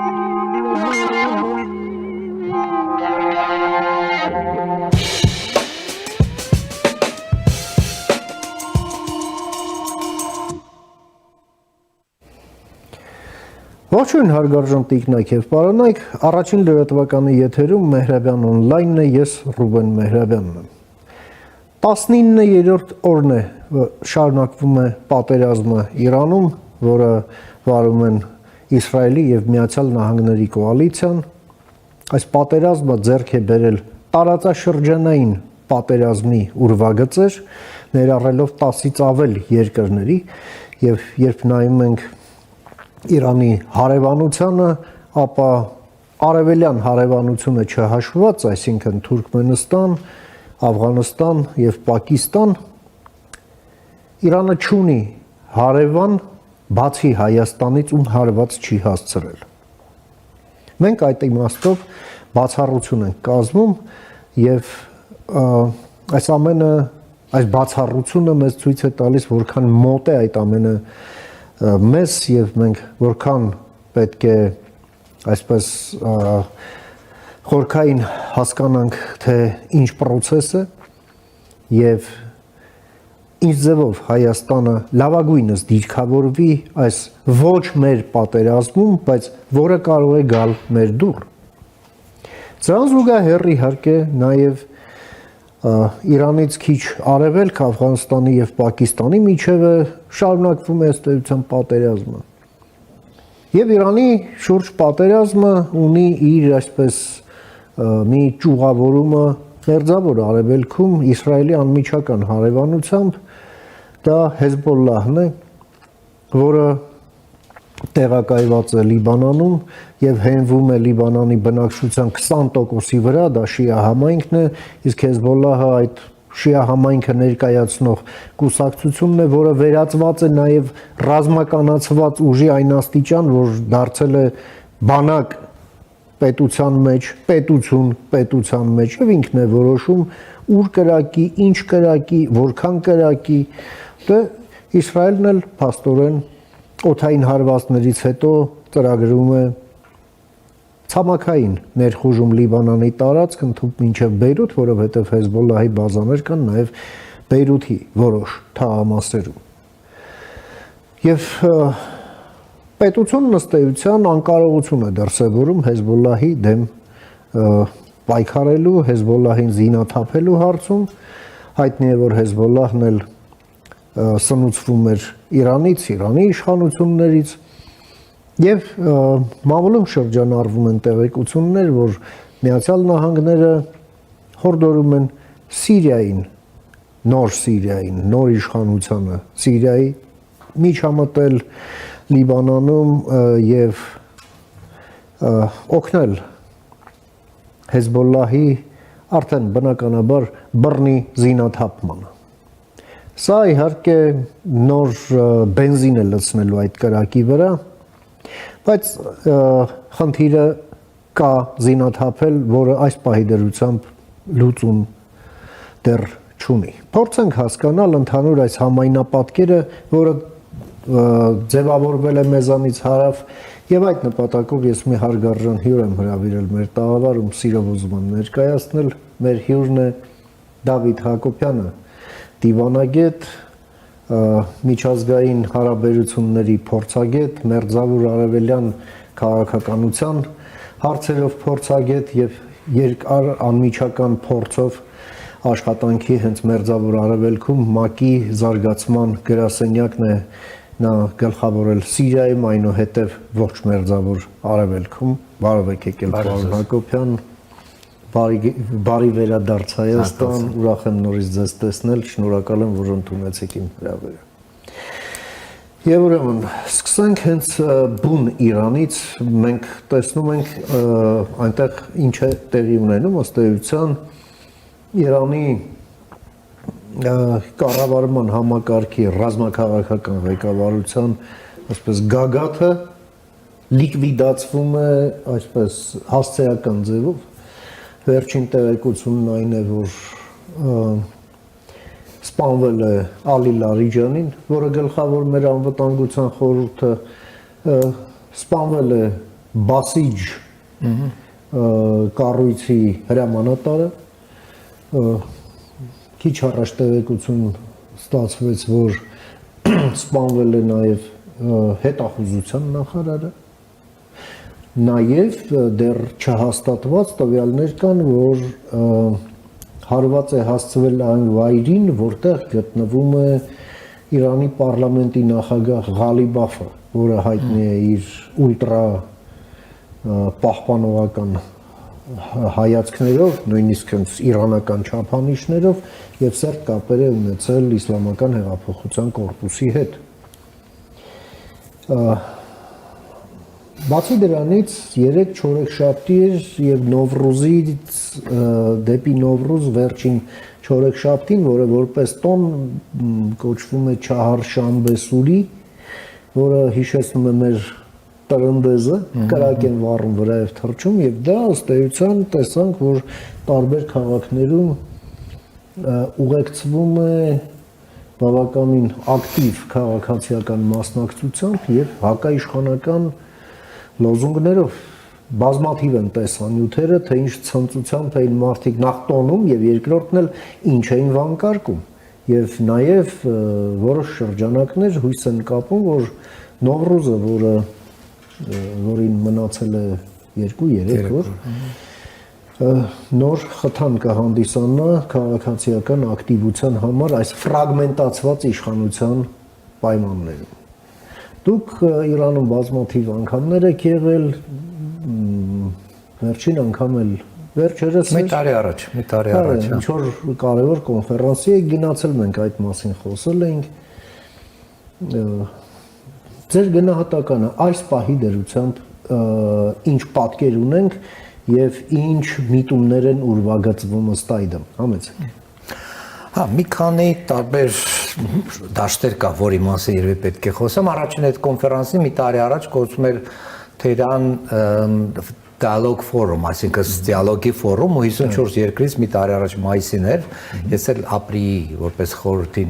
Ողջույն հարգարժան տիկնայք եւ պարոնայք, առաջին լրատվականի եթերում Մեհրաբյան on-line-ն է, ես Ռուբեն Մեհրաբյանն եմ։ 19-րդ օրն է շարունակվում է պատերազմը Իրանում, որը վարում են Իսրայելի եւ Միացյալ Նահանգների կոալիցիան։ Այս պատերազմը ձեռք է բերել տարածաշրջանային պատերազմի ուրվագծեր, ներառելով 10-ից ավել երկրների, եւ երբ նայում ենք Իրանի հարևանությանը, ապա արևելյան հարևանությունը չհաշված, այսինքն Թուրքմենստան, Աֆղանստան եւ Պակիստան, Իրանը չունի հարևան, բացի Հայաստանից, ում հարված չի հասցրել։ Մենք այդ իմաստով բացառություն ենք կազմում եւ այս ամենը, այս բացառությունը մեզ ցույց է տալիս, որքան մոտ է այդ ամենը մեզ եւ մենք որքան պետք է այսպես խորքային հասկանանք, թե ինչ process է եւ ինչ ձևով Հայաստանը լավագույնս դիրքավորվի այս ոչ մեր պատերազմում, բայց որը կարող է գալ մեր դուռ։ Սրան զուգահեռ իհարկե նաեւ Իրանից քիչ արևելք Աֆղանստանի եւ Պակիստանի միջևը շարունակվում է ըստ էության պատերազմը։ Եվ Իրանի շուրջ պատերազմը ունի իր այսպես մի ճյուղավորումը մերձավոր արևելքում Իսրայելի անմիջական հարևանությամբ, դա Հեզբոլլահն է, որը տեղակայված է Լիբանանում եւ հենվում է Լիբանանի բնակչության 20%-ի վրա, դա շիա համայնքն է, իսկ Հեզբոլլահը այդ շիա համայնքը ներկայացնող կուսակցությունն է, որը վերածված է նաեւ ռազմականացված ուժի այն աստիճան, որ դարձել է բանակ պետության մեջ, պետության մեջ եւ ինքն է որոշում ուր կրակի, ինչ կրակի, որքան կրակի, դե Իսրայելն էլ փաստորեն օդային հարվածներից հետո ծրագրում է ցամաքային ներխուժում Լիբանանի տարածք ընդհանուր մինչև Բեյրութ, որովհետև Հեզբոլլահի բազաներ կան նաև Բեյրութի որոշ թաղամասերում։ Եվ պետությունն ըստ էության անկարողություն է դրսևորում Հեզբոլլահի դեմ պայքարելու, Հեզբոլլահին զինաթափելու հարցում, հայտնի է, որ Հեզբոլլահն էլ սնուցվում էր Իրանից, Իրանի իշխանություններից եւ մամուլում շրջանառվում են տեղեկություններ, որ Միացյալ Նահանգները հորդորում են Սիրիային, նոր իշխանությանը Սիրիայի միջամտել Լիբանանում եւ օգնել Հեզբոլլահի արդեն բնականաբար բռնի զինաթափմանը։ Սա իհարկե նոր բենզին է լցնելու այդ կրակի վրա, բայց խնդիրը կա զինաթափել, որը այս պահի դրությամբ լուծում դեռ չունի։ Փորձենք հասկանալ ընդհանուր այս համայնապատկերը, որը ձևավորվել է մեզանից հարավ, եւ այդ նպատակով ես մի հարգարժան հյուր եմ հրավիրել մեր տաղավարում, սիրով ուզում եմ ներկայացնել, մեր հյուրն է Դավիթ Հակոբյանը, դիվանագետ, միջազգային հարաբերությունների փորձագետ, մերձավոր արևելյան քաղաքականության հարցերով փորձագետ եւ երկար անմիջական փորձով աշխատանքի հենց մերձավոր արևելքում ՄԱԿ-ի զարգացման գրասենյակն է նա գլխավորել Սիրիայում, այնուհետև ողջ մերձավոր արևելքում։ Բարև եկել պարոն Հակոբյան, բարի վերադարձ Հայաստան, ուրախ եմ նորից ձեզ տեսնել, շնորհակալ եմ, որ ընդունեցիք իմ հրավերը։ Եվ ուրեմն սկսենք հենց բուն Իրանից, մենք տեսնում ենք այնտեղ ինչ է տեղի ունենում, ըստ էության Իրանի կառավարման համակարգի ռազմաքաղաքական ղեկավարության այսպես գագաթը լիկվիդացվում է այսպես հասցեական ձևով։ Վերջին տեղեկությունն այն է, որ սպանվել է Ալի Լարիջանին, որը գլխավոր մեր անվտանգության խորհուրդը, սպանվել է բասիջ կառույցի հրամանատարը քիչ առաջ տեղեկություն ստացվեց, որ սպանվել է նաև հետախուզության նախարարը, նաև դեռ չհաստատված տվյալներ կան, որ հարված է հասցվել այն վայրին, որտեղ գտնվում է Իրանի պարլամենտի նախագահ Ղալիբաֆը, որը հայտնի է իր ուլտրա պահպանողական հայացքներով, նույնիսկ իրանական չափանիշներով եւ սերտ կապեր է ունեցել իսլամական հեղափոխության կորպուսի հետ։ Բացի դրանից 3 չորեքշաբթի էր եւ Նովրուզից դեպի Նովրուզ վերջին չորեքշաբթին, որը որպես տոն կոչվում է Չահարշանբե-Սուրի, որը հիշեցնում է մեր տրնդեզը, կրակ են վառում վրայով թռչում եւ դա ըստ էության տեսանք, որ տարբեր քաղաքներում ուղեկցվում է բավականին ակտիվ քաղաքացիական մասնակցությամբ եւ հակաիշխանական լոզունգներով բազմաթիվ են տեսանյութերը, թե ինչ ցնծությամբ էին մարդիկ նախ տոնում եւ երկրորդն էլ ինչ էին վանկարկում եւ նաեւ որոշ շրջանակներ հույս են կապում, որ Նովրուզը, որին մնացել է 2-3 օր, նոր խթան կհանդիսանա քաղաքացիական ակտիվության համար այս ֆրագմենտացված իշխանության պայմաններում։ Դուք Իրանում բազմաթիվ անգամներ եք եղել, վերջին անգամ էլ վերջերս մի տարի առաջ, ինչ որ կարևոր կոնֆերանսի եք գնացել, մենք այդ մասին խոսել էինք։ Ձեր գնահատականը այս պահի դերությամբ ինչ պատկեր ունենք եւ ինչ միտումներ են ուրվագծվում ըստ այդմ, համեցեք։ Հա, մի քանի տարբեր դաշտեր կա, որի մասին երևի պետք է խոսեմ։ Առաջին այդ կոնֆերանսի մի տարի առաջ կոչվում էր Թեհրան Dialogue Forum, այսինքն դիալոգի ֆորում, 54 երկրից մի տարի առաջ մայիսին էր, ես էլ ապրիլի որպես խորհրդի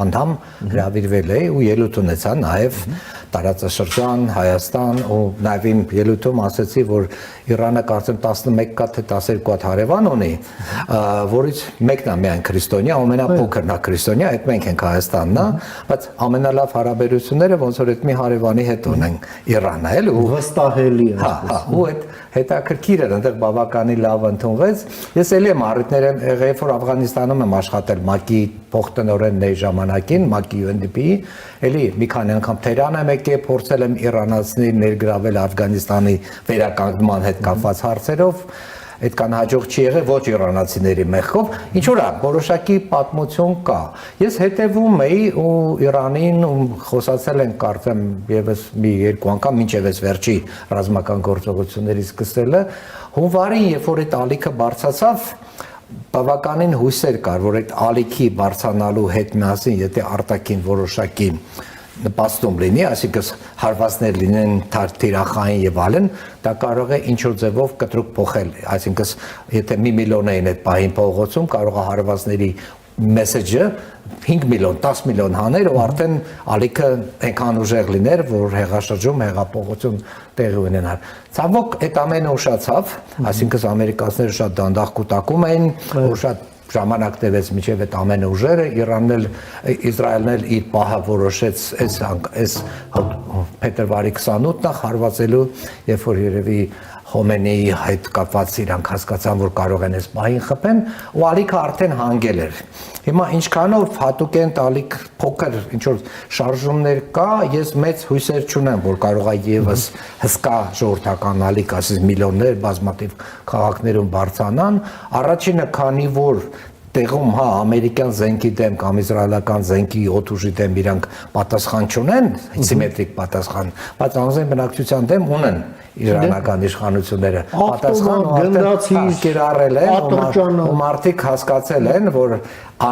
անդամ հրավիրվել էի ու ելույթ ունեցա նաև տարածաշրջան, Հայաստան ու նաև իմ ելույթում ասեցի, որ Իրանը կարծեմ 11 կա թե 12 հատ հարևան ունի, որից մեկն է միայն քրիստոնյա, ամենափոքրն է քրիստոնյա, այդ մենք ենք Հայաստանն, բայց ամենալավ հարաբերությունները ոնց որ այդ մի հարևանի հետ ունեն Իրանը, էլ ու վստահելի է։ Ու այդ հետաքրքիր էր, այնտեղ բավականին լավ ընդունվեց։ Ես էլի եմ առիթներ եմ եղել, երբ որ Աֆղանստանում եմ աշխատել ՄԱԿ-ի փոխտնօրենն էի ժամանակին, ՄԱԿ-ի UNDP-ի, էլի մի քանի անգամ Թեհրան եմ եկել, փորձել եմ իրանացի ներգրավել Աֆղանստանի վերականգնման հետ կապված հարցերով, այդքան հաջող չի եղել ոչ իրանացիների մեղքով, ինչ որ որոշակի պատմություն կա։ Ես հետևում էի ու Իրանին ու խոսացել ենք կարծեմ եւս մի երկու անգամ մինչև այս վերջի ռազմական գործողությունների սկսելը, հունվարին, երբ որ այդ ալիքը բարձրացավ, բավականին հույսեր կար, որ այդ ալիքի բարձրանալու հետ միասին, եթե արտաքին որոշակի նպաստում լինի, այսինքն հարվածներ լինեն թիրախային եւ այլն, դա կարող է ինչ-որ ձևով կտրուկ փոխել, այսինքն եթե 1 միլիոն էին այդ պահին փողոցում, կարող է հարվածների մեսեջը 5 միլիոն, 10 միլիոն հաներ ու արդեն ալիքը այնքան ուժեղ լիներ, որ հեղաշրջում, հեղափոխություն տեղի ունենար։ Ցավոք այդ ամենը ուշացավ, այսինքն ամերիկացիները շատ դանդաղ կուտակում էին, որ շատ ժամանակ տևեց մինչև այդ ամենը ուժերը, Իրանն էլ Իսրայելն էլ իր պահը որոշեց այս փետրվարի 28-ն հարվածելու, երբ որ երևի Խոմենեի հետ կապված իրանք հասկացան, որ կարող են այս պահին խփեն, ու ալիքը արդեն հանգել էր։ Հիմա ինչքանով հատուկեն ալիք փոքր ինչ որ շարժումներ կա, ես մեծ հույսեր չունեմ, որ կարող է եւս հսկա ժողովրդական ալիք, ասես միլիոններ բազմաթիվ քաղաքներում բարձրանան, առաջինը քանի որ տեղում հա ամերիկյան զենքի դեմ կամ իսրայելական զենքի օդուժի դեմ իրանք պատասխան չունեն, սիմետրիկ պատասխան, բայց անձնային բնակչության դեմ ունեն իրանական իշխանությունները պատասխան արդեն կիրառել են ու մարդիկ հասկացել են, որ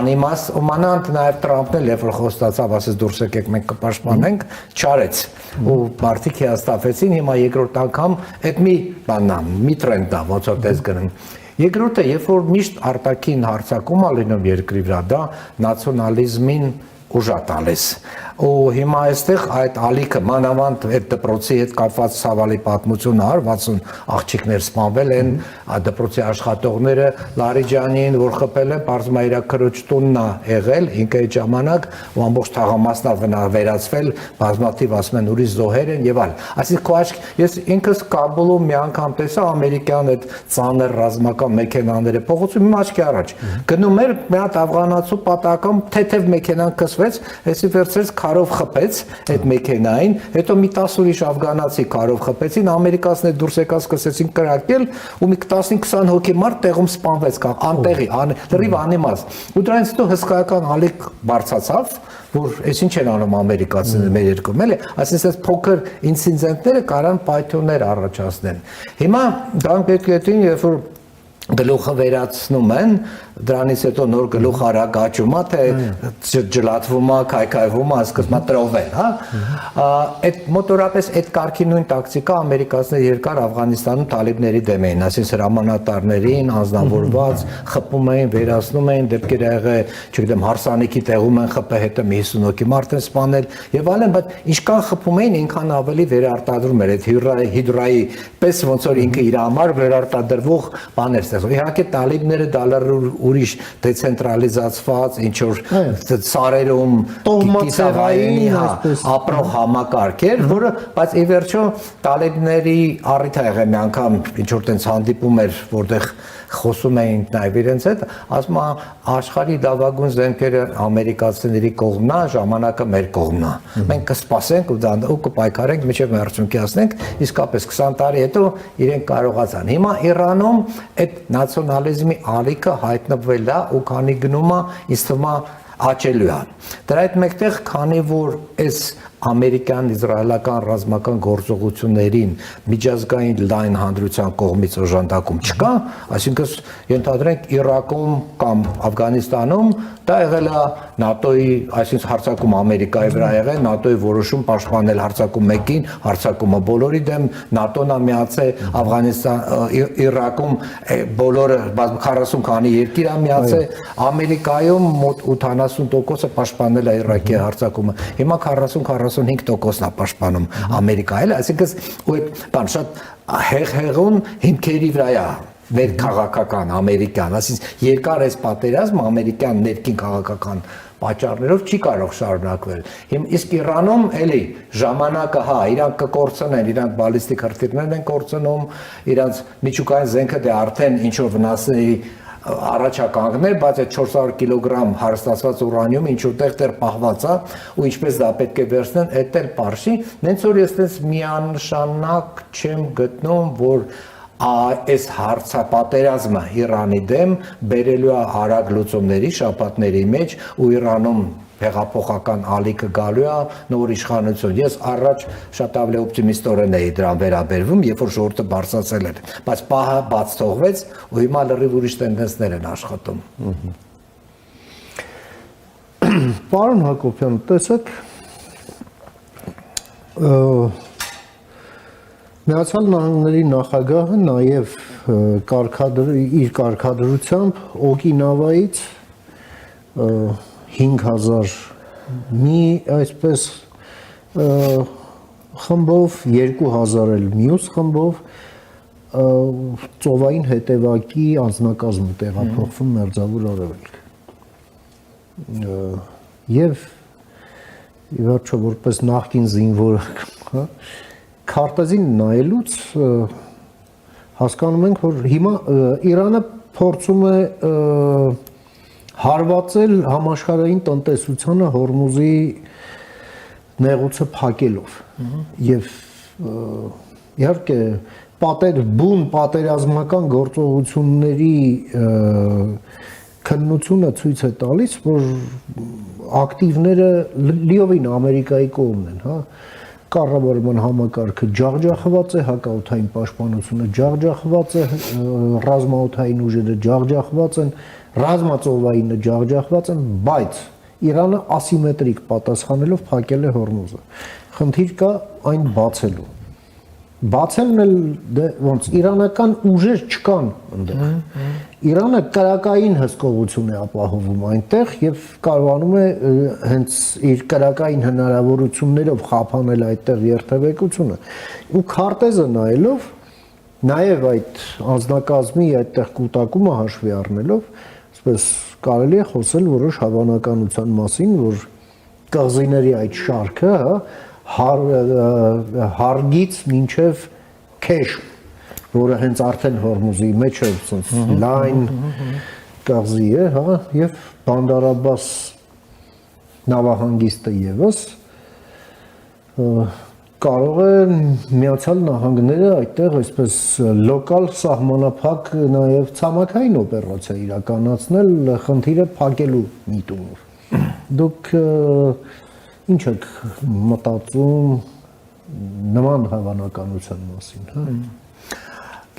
անիմաստ ումանանտ նաև Տրամփն էլ երբ որ խոստացավ, ասես դուրս եկեք մենք կպաշտպանենք, չարեց ու մարդիկ հիասթափվեցին, հիմա երկրորդ անգամ այդ մի բանն է, մի տրենդ է, ոնց որ դες գնում։ Երկրորդը, երբ որ միշտ արտաքին հարձակում ա լինում երկրի վրա, դա նացիոնալիզմին ուժ է տալիս։ ու հիմա այստեղ այդ ալիքը մանավանդ այդ դպրոցի հետ կապված ցավալի պատմություն ար 60 աղջիկներ սպանվել են դպրոցի աշխատողները Լարիջանին որ խփել են բարձր իր քրոջ տունն է եղել ինքը այդ ժամանակ ու ամբողջ թաղամասն է վերածվել բազմաթիվ ասում են ուրիշ զոհեր են եւ այլ այսինքն քո աչք ես ինքս Կաբուլում մի անգամ տեսա ամերիկյան այդ ծանր ռազմական մեքենաները փողոցում իմ աչքի առաջ գնում էր մի հատ աֆղանացու պատական թեթև մեքենան կսվեց այսի վերցրեց քարով խփեց այդ մեքենային հետո մի 10 ուրիշ աֆղանացի քարով խփեցին ամերիկացիներ դուրս եկած սկսեցին կրակել ու մի 15-20 հոգի մարդ տեղում սպանվեց անտեղի լրիվ անիմաստ ու դրանից հետո հսկայական ալիք բարձացավ որ այսինչ են անում ամերիկացիները մեր երկրում էլի այսինքն այս փոքր ինցիդենտները կարան պայթյուններ առաջացնեն հիմա դրանք պետք է դին երբ որ գլուխը վերացնում են դրանից հետո նոր գլուխ արագ աճում է թե ջլատվում է քայքայվում է սկզբնա տրովել հա այդ մոտորապես այդ կարգի նույն տակտիկա ամերիկացիները երկար Աֆղանիստանում տալիբների դեմ էին այսինքն հրամանատարներին անձնավորված խփում էին վերացնում էին դեպքեր եղել չգիտեմ հարսանիքի տեղում են խփել հետո 50 հոգի մարդ են սպանել եւ այլն բայց ինչքան խփում էին ինքան ավելի վերարտադրում էր այդ հիդրայի պես ոնց որ ինքը իր համար վերարտադրվող բաներ ստեղծում իհարկե տալիբները դալար ուրիշ դեցենտրալիզացված ինչ որ սարերում կիսավայրի ապրող համակարգ էր որը բայց ի վերջո տալիբների առիթ ա եղել մի անգամ ինչ որ տենց հանդիպում էր որտեղ խոսում էին նաև իրենց հետ ասում աշխարհի լավագույն զենքերը ամերիկացիների կողմն է ժամանակը մեր կողմն է մենք կսպասենք ու կպայքարենք մինչև մերձունքի հասնենք իսկապես 20 տարի հետո իրենք կարողացան հիմա Իրանում այդ նացիոնալիզմի ալիքը հայտնվել է ու քանի գնում է ինձ թվում է աճելու է դրա հետ մեկտեղ քանի որ այս ամերիկյան իսրայելական ռազմական գործողություններին միջազգային լայն հանրության կողմից օժանդակում չկա, այսինքն ենթադրենք Իրաքում կամ Աֆղանիստանում դա եղել է ՆԱՏՕ-ի, այսինքն հարձակում Ամերիկայի վրա եղել, ՆԱՏՕ-ի որոշում պաշտպանել հարձակում մեկին, հարձակումը բոլորի դեմ, ՆԱՏՕ-ն է միացել Աֆղանիստան, Իրաքում բոլորը 40 քանի երկիր է միացել, Ամերիկայում մոտ 80%-ը պաշտպանել է Իրաքի հարձակումը։ Հիմա 40-45%-ն է պաշտպանում Ամերիկայել, այսինքն ու այդ բան շատ հեղեղուն հիմքերի վրա է մեր քաղաքական ամերիկյան, այսինքն երկար այս պատերազմը ամերիկյան ներքին քաղաքական պատճառներով չի կարող շարունակվել։ Իսկ Իրանում էլի ժամանակը հա, իրանք կկորցնեն, իրանք բալիստիկ հրթիռներ են կորցնում, իրանք միջուկային զենքը դե արդեն ինչ որ վնասների առաջականգներ, բայց այդ 400 կիլոգրամ հարստացված ուրանիում ինչ որտեղ դեռ պահված է ու ինչպես դա պետք է վերցնեն, այդ էլ parshi, նենց որ ես դες միանշանակ չեմ գտնում, որ այս հարցապատերազմը Իրանի դեմ բերելու է արագ լուծումների շաբաթների մեջ ու Իրանում հեղափոխական ալիքը գալու է նոր իշխանություն։ Ես առաջ շատ ավելի օպտիմիստորեն էի դրան վերաբերվում, երբ որ ժողովուրդը բարձրացել էր, բայց պահը բաց թողվեց ու հիմա լրիվ ուրիշ տենդենսներ են աշխատում։ Պարոն Հակոբյան, տեսեք, Միացյալ Նահանգների նախագահը նաև իր կարգադրությամբ Օկինավայից 5000 մի այսպես խմբով 2000 էլ մյուս խմբով ծովային հետևակի անձնակազմը տեղափոխվում Մերձավոր Արևելք եւ ի վերջո որպես նախկին զինվոր հա քարտեզին նայելուց հասկանում ենք որ հիմա Իրանը փորձում է հարվածել համաշխարհային տնտեսությանը Հորմուզի նեղուցը փակելով եւ իհարկե բուն պատերազմական գործողությունների քննությունը ցույց է տալիս որ ակտիվները լիովին Ամերիկայի կողմն են հա կառավարման համակարգը ջախջախված է հակաօդային պաշտպանությունը ջախջախված է ռազմաօդային ուժերը ջախջախված են ռազմածովայինը ջախջախված են, բայց Իրանը ասիմետրիկ պատասխանելով փակել է Հորմուզը։ Խնդիր կա այն բացելու։ բացելն էլ ոնց իրանական ուժեր չկան այնտեղ։ Իրանը կրակային հսկողություն է ապահովում այնտեղ եւ կարողանում է հենց իր կրակային հնարավորություններով խափանել այդտեղ երթևեկությունը։ Ու քարտեզը նայելով, նաեւ այդ անձնակազմի այդտեղ կൂട്ടակումը հաշվի առնելով, այսպես կարելի է խոսել որոշ հավանականության մասին, որ կղզիների այդ շարքը, հարգից մինչև քեշ, որը հենց արդեն Հորմուզի մեջ է ցած լայն կղզի է, հա, եւ Բանդար-Աբբաս նավահանգիստը եւս կարող է Միացյալ Նահանգները այդտեղ այսպես լոկալ սահմանափակ նաեւ ցամաքային օպերացիա իրականացնել խնդիրը փակելու միտումով։ Դուք ինչ եք մտածում նման հավանականության մասին, հա։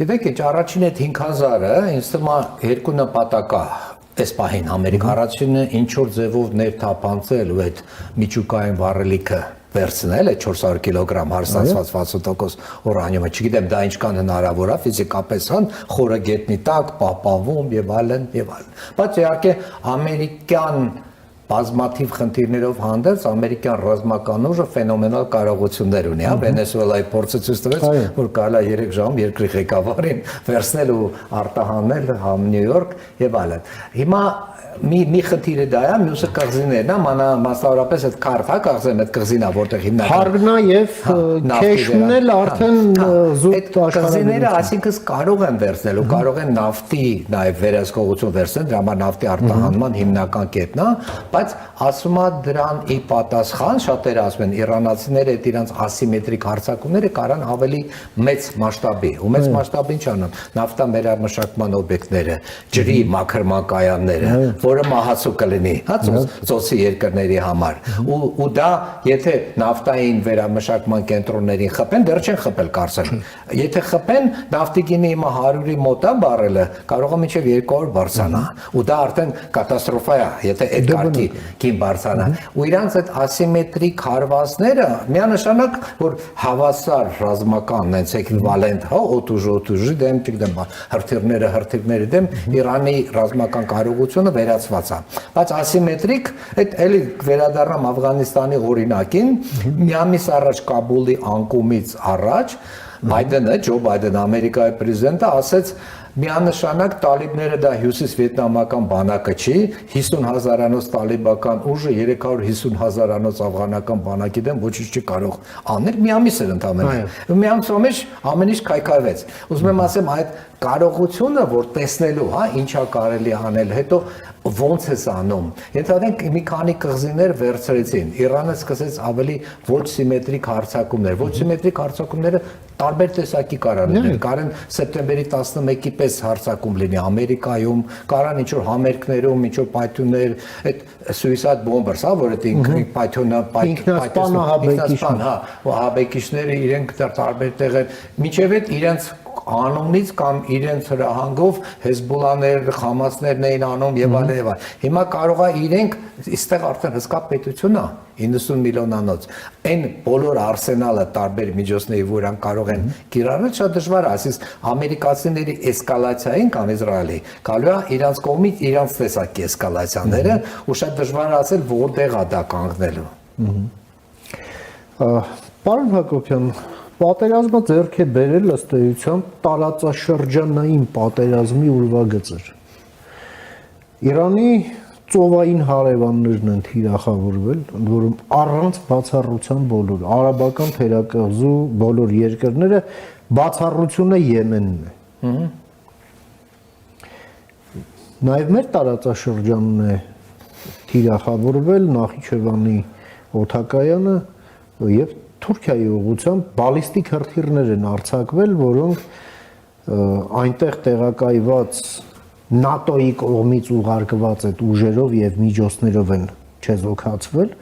Գիտեք, ինչ առաջին այդ 5000-ը ինձ թվում է երկու նպատակ է այս պահին Ամերիկա առաջինը ինչ որ ձևով ներ թափանցել ու այդ միջուկային վառելիքը վերցնել այդ 400 կիլոգրամ հարստացված 60% ուրանիումը, չգիտեմ դա ինչքան հնարավոր է ֆիզիկապես հան խորը գետնի տակ պահպանվում եւ այլն եւ այլն։ Բայց իհարկե ամերիկյան բազմաթիվ խնդիրներով հանդերձ ամերիկյան ռազմական ուժը ֆենոմենալ կարողություններ ունի, հա, Վենեսուելայի փորձը ցույց տվեց, որ կարելի է 3 ժամ երկրի ղեկավարին վերցնել ու արտահանել համ Նյու Յորք եւ այլն։ Հիմա մի խնդիրը դա է, մյուսը կղզիներն է, մասնավորապես այդ քարտա կղզին այդ կղզին է, որտեղ հիմնականում հարգնա եւ քեշն էլ արդեն զուտ կղզիները, այսինքն կարող են վերցնել ու կարող են նավթի նաեւ վերահսկողություն վերցնել, դրա համար նավթի արտահանման հիմնական կետն է, բայց ասում է դրան ի պատասխան շատերը ասում են իրանացիները այդ իրանց ասիմետրիկ հարձակումները կարան ավելի մեծ մասշտաբի, ու մեծ մասշտաբի ինչ անեն, նավթա վերամշակման օբյեկտները, ջրի մաքրման կայանները, որը մահացու կլինի, հա, ծոցի երկրների համար։ Ու դա, եթե նավթային վերամշակման կենտրոններին խփեն, դեռ չեն խփել կարծեմ։ Եթե խփեն, նավթի գինի հիմա 100-ի մոտ է բարելը, կարող է մինչև 200 բարձրանա։ Ու դա արդեն կատաստրոֆա է, եթե այդ կարգի գին բարձրանա։ Ու իրանց այդ ասիմետրիկ հարվածները միանշանակ որ հավասար ռազմական նենց էկվիվալենտ, հա, օտուժի դեմ, չգիտեմ, հրթիռների դեմ Իրանի ռազմական կարողությունը վերացված է, բայց ասիմետրիկ այդ էլի վերադառնամ Աֆղանիստանի օրինակին, մի ամիս առաջ Կաբուլի անկումից առաջ Բայդենը, Ջո Բայդենը, Ամերիկայի պրեզիդենտը ասեց միանշանակ տալիբները դա հյուսիս վիետնամական բանակը չի, 50,000-անոց տալիբական ուժը 350,000-անոց աֆղանական բանակի դեմ ոչինչ չի կարող անել, մի ամիս էր ընդամենը։ Մի ամսվա մեջ ամեն ինչ քայքայվեց։ Ուզում եմ ասեմ այդ կարողությունը, որ տեսնելու, հա, ինչա կարելի անել, հետո ոնց է անում։ Ենթադրենք մի քանի կղզիներ վերցրեցին։ Իրանը սկսեց ավելի ոչ սիմետրիկ հարձակումներ։ Ոչ սիմետրիկ հարձակումները տարբեր տեսակի կարան լինել։ Կարան սեպտեմբերի 11-ի պես հարձակում լինի Ամերիկայում, կարան ինչ-որ համերգներում, ինչ-որ պայթյուններ, այդ suicide bombers, հա, որ այդ պայթյունը ինքնասպան, հա, հաբեկիչները իրենք տարբեր տեղեր, միջև այդ իրենց անունից կամ իրենց հրահանգով Հեզբոլլաներ, Խամասներն էին անում եւ այլն եւ այլն։ Հիմա կարող է իրենք այստեղ արդեն հսկա պետություն է 90 միլիոնանոց։ Այն բոլոր արսենալը տարբեր միջոցների, որ իրենք կարող են կիրառել, շատ դժվար է, այսինքն ամերիկացիների էսկալացիային կամ Իսրայելի գալու է իրանց կողմից իրանց տեսակի էսկալացիաները ու շատ դժվար է ասել որտեղ է դա կանգնելու։ Պարոն Հակոբյան, պատերազմը ձեռք է բերել ըստ էության տարածաշրջանային պատերազմի ուրվագծեր։ Իրանի ծովային հարևաններն են թիրախավորվել, ընդ որում առանց բացառության բոլոր արաբական թերակղզու բոլոր երկրները, բացառությունը Եմենն է։ Նաև մեր տարածաշրջանն է թիրախավորվել Նախիջևանի օդակայանը եւ Թուրքիայի ուղղությամբ բալիստիկ հրթիռներ են արձակվել, որոնք այնտեղ տեղակայված ՆԱՏՕ-ի կողմից ուղարկված այդ ուժերով եւ միջոցներով են չեզոքացվել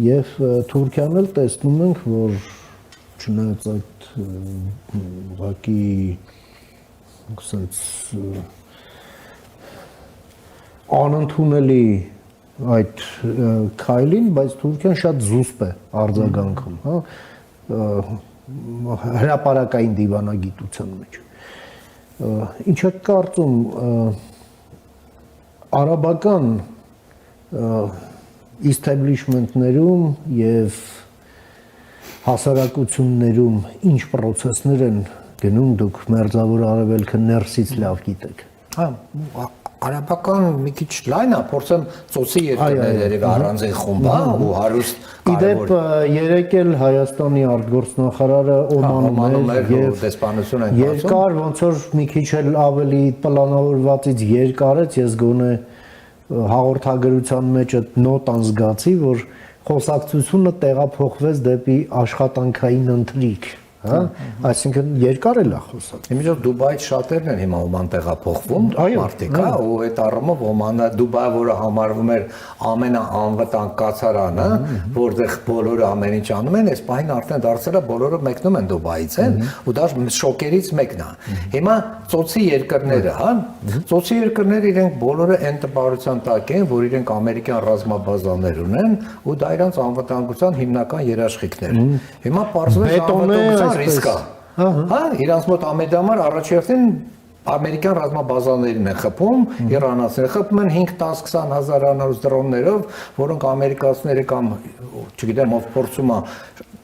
եւ Թուրքիան էլ տեսնում ենք, որ չնայած այդ ուղղակի ասած անընդունելի այդ քայլին, բայց Թուրքիան շատ զուսպ է արձագանքում, հա, հրապարակային դիվանագիտության մեջ։ Ինչ է կարծում արաբական establishment-ներում եւ հասարակություններում ինչ process-ներ են գնում դուք մերձավոր արևելքը ներսից լավ գիտեք։ Հա, արաբական մի քիչ լայն է, փորձեմ ծոցի երկրները առանձին խումբ, ու հարուստ Իդեպ երեք էլ Հայաստանի արտգործնախարարը Օմանում էր եւ դեսպանություն են երկար ոնց որ մի քիչ էլ ավելի պլանավորվածից երկար էր, ես գոնե հաղորդագրության մեջ այդ նոտան զգացի, որ խոսակցությունը տեղափոխվեց դեպի աշխատանքային ընթրիք, հա, այսինքն երկար էլ է խոսակ։ Իմիջով Դուբայից շատերն են հիմա Օման տեղափոխվում, մարդիկ, հա, ու այդ առումով Օմանը Դուբայը, որը համարվում էր ամենաանվտանգ կացարանը, որտեղ բոլորը ամեն ինչ անում են, այս պահին արդեն դարձել է բոլորը մեկնում են Դուբայից են, ու դա շոկերից մեկն է։ Հիմա ծոցի երկրները, հա, ծոցի երկրները իրենք բոլորը այն տպարության տակ են, որ իրենք ամերիկյան ռազմաբազաներ ունեն, ու դա իրանց անվտանգության հիմնական երաշխիքներ։ Հիմա պարզվեց անվտանգության ռիսկա։ Հա, իրանց մոտ ամեդամար առաջին ամերիկյան ռազմաբազաներին են խփում, իրանացիները խփում են 5-10-20 հազարանոց դրոններով, որոնք ամերիկացիները կամ չգիտեմ ով փորձում է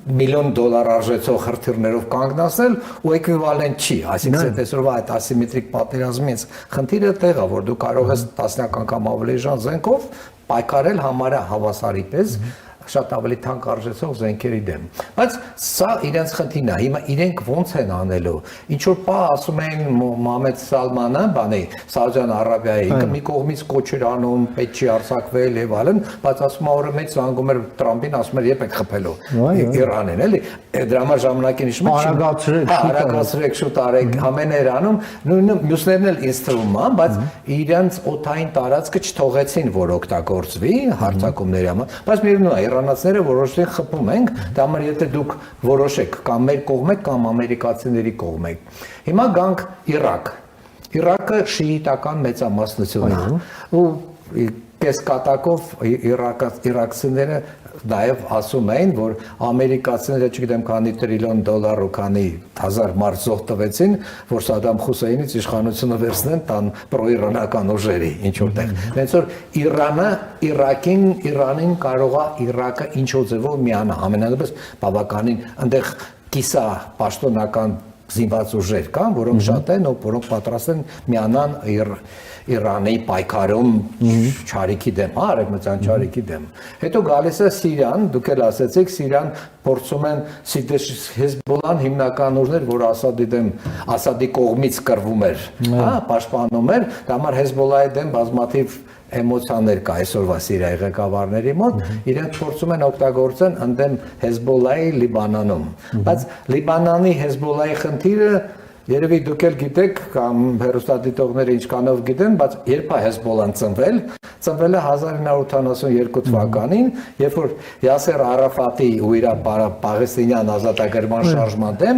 $1,000,000 արժեցող հրթիռներով կանգնացնել ու էկվիվալենտ չի, այսինքն այսօրվա այդ ասիմետրիկ պատերազմից խնդիրը տեղը, որ դու կարող ես տասնյակ անգամ ավելի ժան զենքով պայքարել համարյա հավասարի պես շատ ավելի թանկ արժեցող զենքերի դեմ։ Բայց սա իրենց խնդիրն է։ Հիմա իրենք ոնց են անելու։ Ինչ որ պա ասում են Մոհամեդ Սալմանը, բանի Սաուդյան Արաբիայի, ինքը մի կողմից կոչեր անում, պետք չի արձակվել եւ այլն, բայց ասում օրը մեջ զանգում էր Տրամպին, ասում էր երբ եք խփելու Իրանին, էլի։ Դրա համար ժամանակին իշխում արագացրեք, շուտ արեք, ամեն էր անում, նույնը մյուսներն էլ ինձ թվում է, բայց իրենց օթային տարածքը չթողեցին, որ օգտագործվի հարձակումների համար, բայց միևնույն է իրանացիները որոշեցին խփում ենք, դա համար եթե դուք որոշեք կամ մեր կողմ եք կամ ամերիկացիների կողմ եք։ Հիմա գանք Իրաք։ Իրաքը շիիտական մեծամասնություն է։ Ու կեսկատակով իրաքցիները նաև ասում էին, որ ամերիկացիները չգիտեմ քանի $1 տրիլիոն ու քանի հազար մարդ զոհ տվեցին, որ Սադամ Հուսեյնից իշխանությունը վերցնեն տան պրոիրանական ուժերի ինչ որտեղ։ Հենց որ Իրանին կարող է Իրաքը ինչ-որ ձևով միանա, ամենալեզվես բավականին այնտեղ կիսա պաշտոնական զինված ուժեր կան, որոնք շատ են, որոնք պատրաստ են միանան Իրանի պայքարում չարիքի դեմ, արևմտյան չարիքի դեմ։ Հետո գալիս է Սիրիան, դուք էլ ասացիք, Սիրիան փորձում են Հեզբոլլահն հիմնական ուժներ, որ Ասադի դեմ, Ասադի կողմից կռվում էր, հա, պաշտպանում էր, դա համար Հեզբոլլահի դեմ բազմաթիվ էմոցիաներ կա այսօրվա Սիրիայի ղեկավարների մոտ, իրենք փորձում են օգտագործեն ընդդեմ Հեզբոլլահի Լիբանանում, բայց Լիբանանի Հեզբոլլահի խնդիրը երևի դուք էլ գիտեք կամ հերոստատիտողները ինչքանով գիտեն, բայց երբ է Հեզբոլլահն ծնվել է 1982 թվականին, երբ որ Յասեր Արաֆատի ու իր պաղեստինյան ազատագրման շարժման դեմ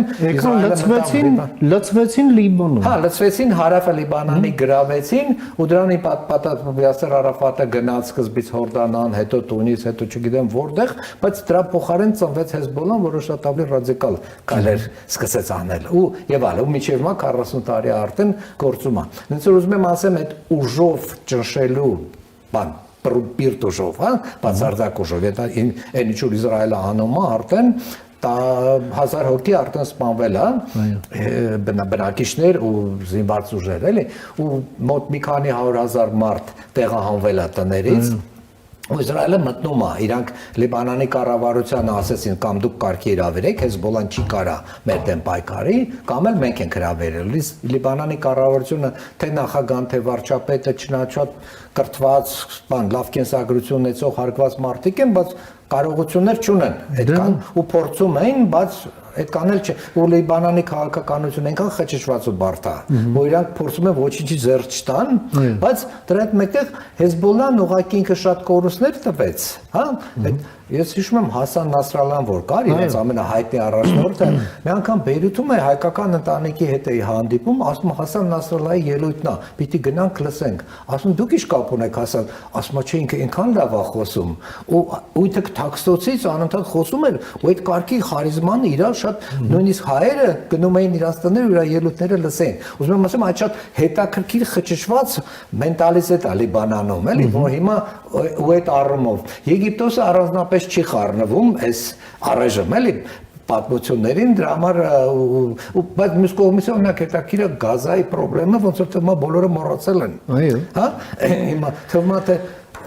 լծվեցին Լիբանում։ Հա, լծվեցին, հարավը Լիբանանի գրավեցին ու դրանի պատասխան Յասեր Արաֆատը գնաց սկզբից Հորդանան, հետո Տունիս, հետո չգիտեմ որտեղ, բայց դրա փոխարեն ծնվեց Հեզբոլլահն, որը շատ ավելի ռադիկալ քայլեր սկսեց անել եւ այլն։ Միջև մա 40 տարի արդեն գործում է։ Հենց որ ուզում եմ ասեմ այդ ուժով ճնշելու բան պիրտ ուժով, հա, բացարձակ ուժով, այն ինչ որ Իսրայելը անում է արդեն 1000 հոգի արդեն սպանվել է, բնակիչներ ու զինված ուժեր, էլի, ու մոտ մի քանի 100,000 մարդ տեղահանվել է տներից։ Իսրայելը մտնում է, իրանք Լիբանանի կառավարությանը ասեցին կամ դուք կարգի հրավիրեք, Հեզբոլլահն չի կարա մեր դեմ պայքարի, կամ էլ մենք ենք հրավիրել։ Լիբանանի կառավարությունը թե նախագահան, թե վարչապետը չնայած կրթված, լավ կենսագրություն ունեցող հարգված մարդիկ են, բայց կարողություններ չունեն, այդքան ու փորձում էին, բայց այդքան էլ չէ։ Ու Լիբանանի քաղաքականությունը այնքան խճճված ու բարդ է, որ իրանք փորձում են ոչինչի ձեռ չտան, բայց դրա հետ մեկտեղ Հեզբոլլահն ուղղակի ինքը շատ կորուստներ տվեց, հա, Ես հիշում եմ Հասան Նասրալլան, որ կար, իրենց ամենահայտնի առաջնորդը, մի անգամ Բեյրութում է հայկական ընտանիքի հետ էի հանդիպում, ասում Հասան Նասրալլայի ելույթն է, պիտի գնանք լսենք։ Ասում դուք ի՞նչ կապ ունեք Հասան, ասում չէ ինքը այնքան լավ է խոսում։ Ու ինքը տաքստոցից անընդհատ խոսում էր, ու այդ կարգի խարիզման իրար շատ նույնիսկ հայերը գնում էին իրաց տներ ու իր ելույթները լսեին։ Ուզում եմ ասեմ, այդ շատ հետաքրքիր խճճված մենտալիտետ է Լիբանանում, էլի, որ հիմա ու այդ առումով Եգիպտոսը առանձնապես չի խառնվում այս առայժմ, էլի պատմություններին դրա համար բայց մյուս կողմից օրինակ հետաքրքիր է Գազայի խնդրեմը, ոնց որ թվում է բոլորը մոռացել են։ Այո։ Հա, հիմա թվում է թե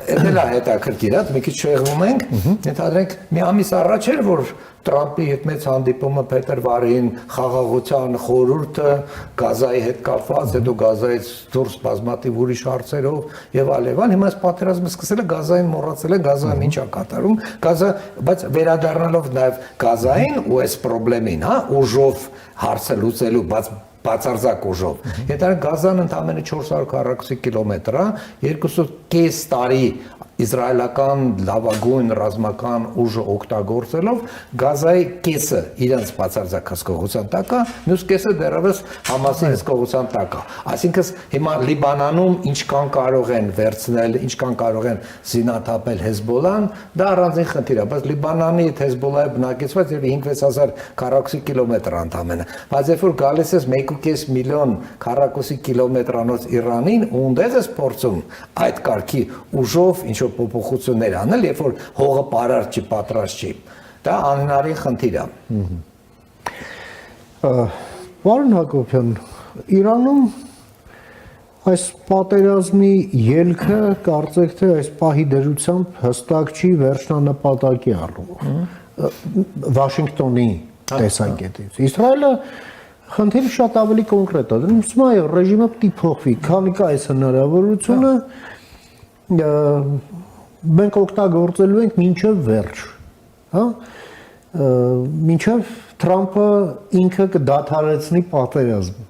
Դա է հետաքրքիր, մի քիչ շեղվում ենք, ենթադրենք մի ամիս առաջ էր, որ Տրամպի հետ մեծ հանդիպումը փետրվարին խաղաղության խորհուրդը Գազայի հետ կապված, հետո Գազայից դուրս բազմաթիվ ուրիշ հարցերով եւ այլն, հիմա այս պատերազմը սկսել է Գազային մոռացել է, Գազայում ինչ է կատարում, Գազա, բայց վերադառնալով նաեւ Գազային ու այս խնդրին, հա, ուժով հարցը լուծելու, բացարձակ ուժով։ Եթե Գազան ընդամենը 400 քառակուսի կիլոմետր է, 2.5 տարի իսրայելական լավագույն ռազմական ուժը օգտագործելով Գազայի կեսը իրենց բացարձակ հսկողության տակ է, մյուս կեսը դեռևս Համասի հսկողության տակ է։ Այսինքն հիմա Լիբանանում ինչքան կարող են վերցնել, ինչքան կարող են զինաթափել Հեզբոլլան, դա առանձին խնդիր է, բայց Լիբանանի հետ Հեզբոլլայի բնակեցված եւ 5-6000 քառակուսի կիլոմետր ընդամենը։ Բայց երբ որ գալիս ես 1.5 միլիոն քառակուսի կիլոմետրանոց Իրանին, ունդեղ ես փորձում այդ կարգի ուժով ինչ որ փոփոխություններ անել, երբ որ հողը պարար չի, պատրաստ չի։ Դա անհնարին խնդիր է։ Պարոն Հակոբյան, Իրանում այս պատերազմի ելքը կարծեք թե այս պահի դրությամբ հստակ չի վերջնանպատակի առումով Վաշինգտոնի տեսակետից։ Իսրայելը խնդիրը շատ ավելի կոնկրետ է դնում, ասում է ռեժիմը պիտի փոխվի, քանի կա այս հնարավորությունը մենք օգտագործելու ենք մինչև վերջ, հա, մինչև Թրամփը ինքը կդադարեցնի պատերազմը։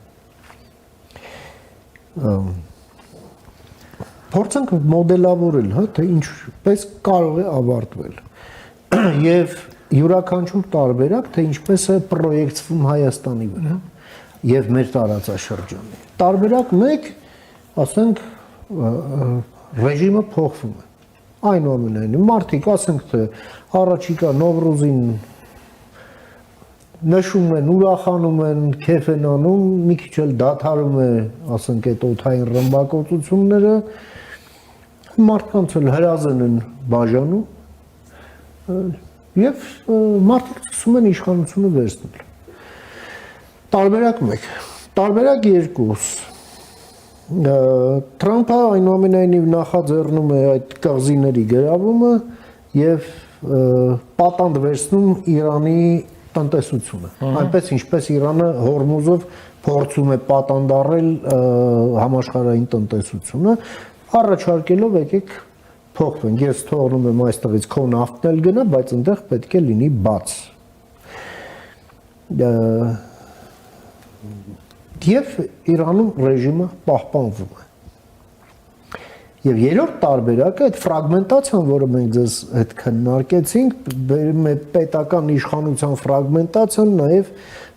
Փորձենք մոդելավորել, հա, թե ինչպես կարող է ավարտվել։ Եվ յուրաքանչյուր տարբերակ, թե ինչպես է պրոյեկցվում Հայաստանի վրա եւ մեր տարածաշրջանի։ Տարբերակ 1, ասենք, ռեժիմը փոխվում է։ Այնուամենայնիվ մարդիկ ասենք թե առաջիկա Նովրուզին նշում են, ուրախանում են, քեֆ են անում, մի քիչ էլ դադարում է, ասենք այդ օդային ռմբակոծությունները, մարդկանց էլ հրազեն են բաժանում եւ մարդիկ սկսում են իշխանությունը վերցնել։ Տարբերակ 1, տարբերակ 2 Թրամփը այնուամենայնիվ նախաձեռնում է այդ կղզիների գրավումը եւ պատանդ վերցնում Իրանի տնտեսությունը։ Այնպես ինչպես Իրանը Հորմուզով փորձում է պատանդառել համաշխարհային տնտեսությունը, առաջարկելով եկեք փոխվենք։ Ես թողնում եմ այստեղից քո նավթն էլ գնա, բայց այնտեղ պետք է լինի բաց։ Եվ Իրանում ռեժիմը պահպանվում է։ Եվ երրորդ տարբերակը այդ ֆրագմենտացիան, որը մենք ձեզ հետ քննարկեցինք, բերում է պետական իշխանության ֆրագմենտացիան, նաև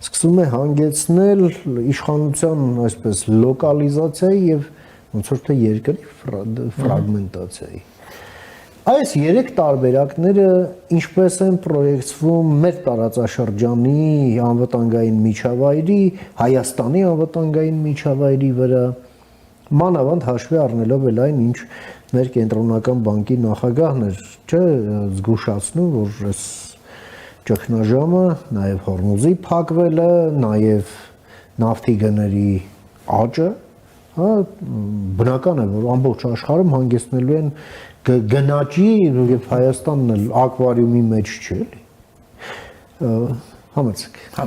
սկսում է հանգեցնել իշխանության այսպես լոկալիզացիայի եւ ոնց որ թե երկրի ֆրագմենտացիայի։ Այս երեք տարբերակները ինչպես են պրոյեկցվում մեր տարածաշրջանի անվտանգային միջավայրի, Հայաստանի անվտանգային միջավայրի վրա, մանավանդ հաշվի առնելով էլ այն, ինչ մեր կենտրոնական բանկի նախագահն էր, չէ, զգուշացնում, որ այս ճգնաժամը, նաև Հորմուզի փակվելը, նաև նավթի գների աճը, հա, բնական է, որ ամբողջ աշխարհում հանգեցնելու են գնաճի եւ Հայաստանն էլ ակվարիումի մեջ չէ, էլի։ Համեցեք։ Հա։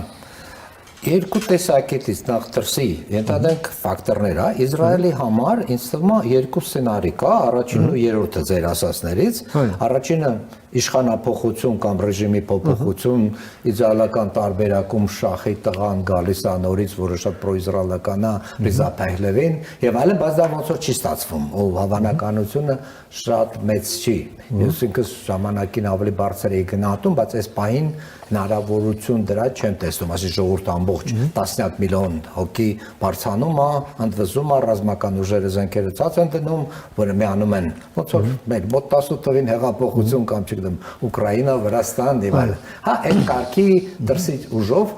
Երկու տեսակետից նախ դրսի ենթադրենք ֆակտորներ, Իսրայելի համար ինձ թվում է երկու սցենարի կա, առաջինն ու երրորդը ձեր ասածներից, առաջինը իշխանափոխություն կամ ռեժիմի փոփոխություն, իդեալական տարբերակում շախի տղան գալիս է նորից, որը շատ պրոիզրայելական է, Ռիզա Փահլևին եւ այլն, բայց դա ոնց որ չի ստացվում, ու հավանականությունը շատ մեծ չի։ Ես ինքս ժամանակին ավելի բարձր էի գնահատում, բայց այս պահին հնարավորություն դրա չեմ տեսնում, ասի ժողովուրդ ամբողջ տասնյակ միլիոն հոգի բարձանում է, ընդվզում է, ռազմական ուժերը զենքերը ցած են դնում, որը միանում են ոնց որ մեր մոտ 18 թվին հեղափոխություն կամ չգիտեմ Ուկրաինա, Վրաստան եւ այլն։ Հա, այդ կարգի դրսի ուժով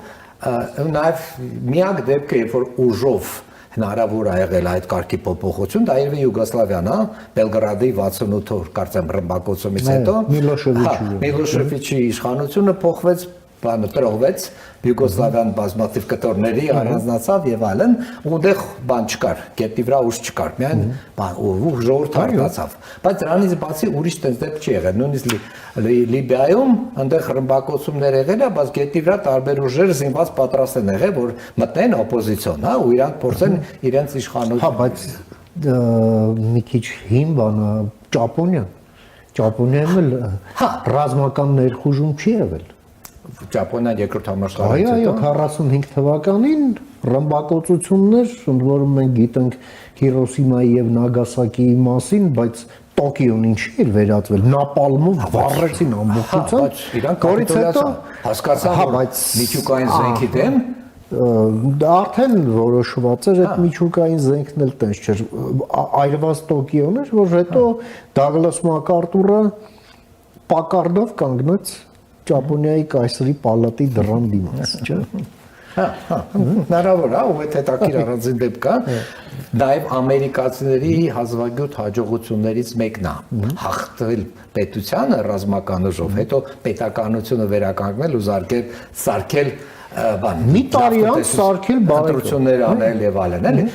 նաեւ միակ դեպքը, երբ որ ուժով հնարավոր է եղել այդ կարգի փոփոխություն, դա երևի Յուգոսլավիան է, Բելգրադի 68 օր կարծեմ ռմբակոծումից հետո Միլոշևիչի իշխանությունը փոխվեց, բանը տրողվեց, Յուգոսլավիան բազմաթիվ կտորների առանձնացավ եւ այլն, ունդեղ բան չկար, գետի վրա ուժ չկար, միայն ժողովուրդ արդացավ։ Բայց դրանից բացի ուրիշ դեպք չի եղել, նույնիսկ Լիբիայում այնտեղ ռմբակոծումներ եղել է, բայց գետի վրա տարբեր ուժեր զինված պատրաստ են եղել, որ մտնեն օպոզիցիոն, հա, ու իրանք փորձեն իրենց իշխանություն։ Հա, բայց մի քիչ հին բան է Ճապոնիայում էլ ռազմական ներխուժում չի եղել։ Ճապոնիան երկրորդ համաշխարհից հետո 45 թվականին ռմբակոծություններ, ընդ որում մենք գիտենք Հիրոսիմայի եւ Նագասակիի մասին, բայց Տոկիոն ինչի էր վերածվել, նապալմով վառեցին ամբողջությամբ, իրանք կապիտուլյացիա հասկացան, բայց միջուկային զենքի դեմ դա արդեն որոշված էր, այդ միջուկային զենքն էլ տես չէր, այրված Տոկիոն էր, որ հետո Դագլաս Մակարտուրը պակարդով կանգնեց Ճապոնիայի կայսրի պալատի դռան դիմաց, չէ՞։ Հա, հնարավոր է, ու այդ հետաքրքիր առանձին դեպք է, նաև ամերիկացիների հազվագյուտ հաջողություններից մեկն է, հաղթել պետությանը ռազմական ուժով, հետո պետականությունը վերականգնել ու սարքել մի տարի անց սարքել բարեկամություններ անել եւ այլն, էլի։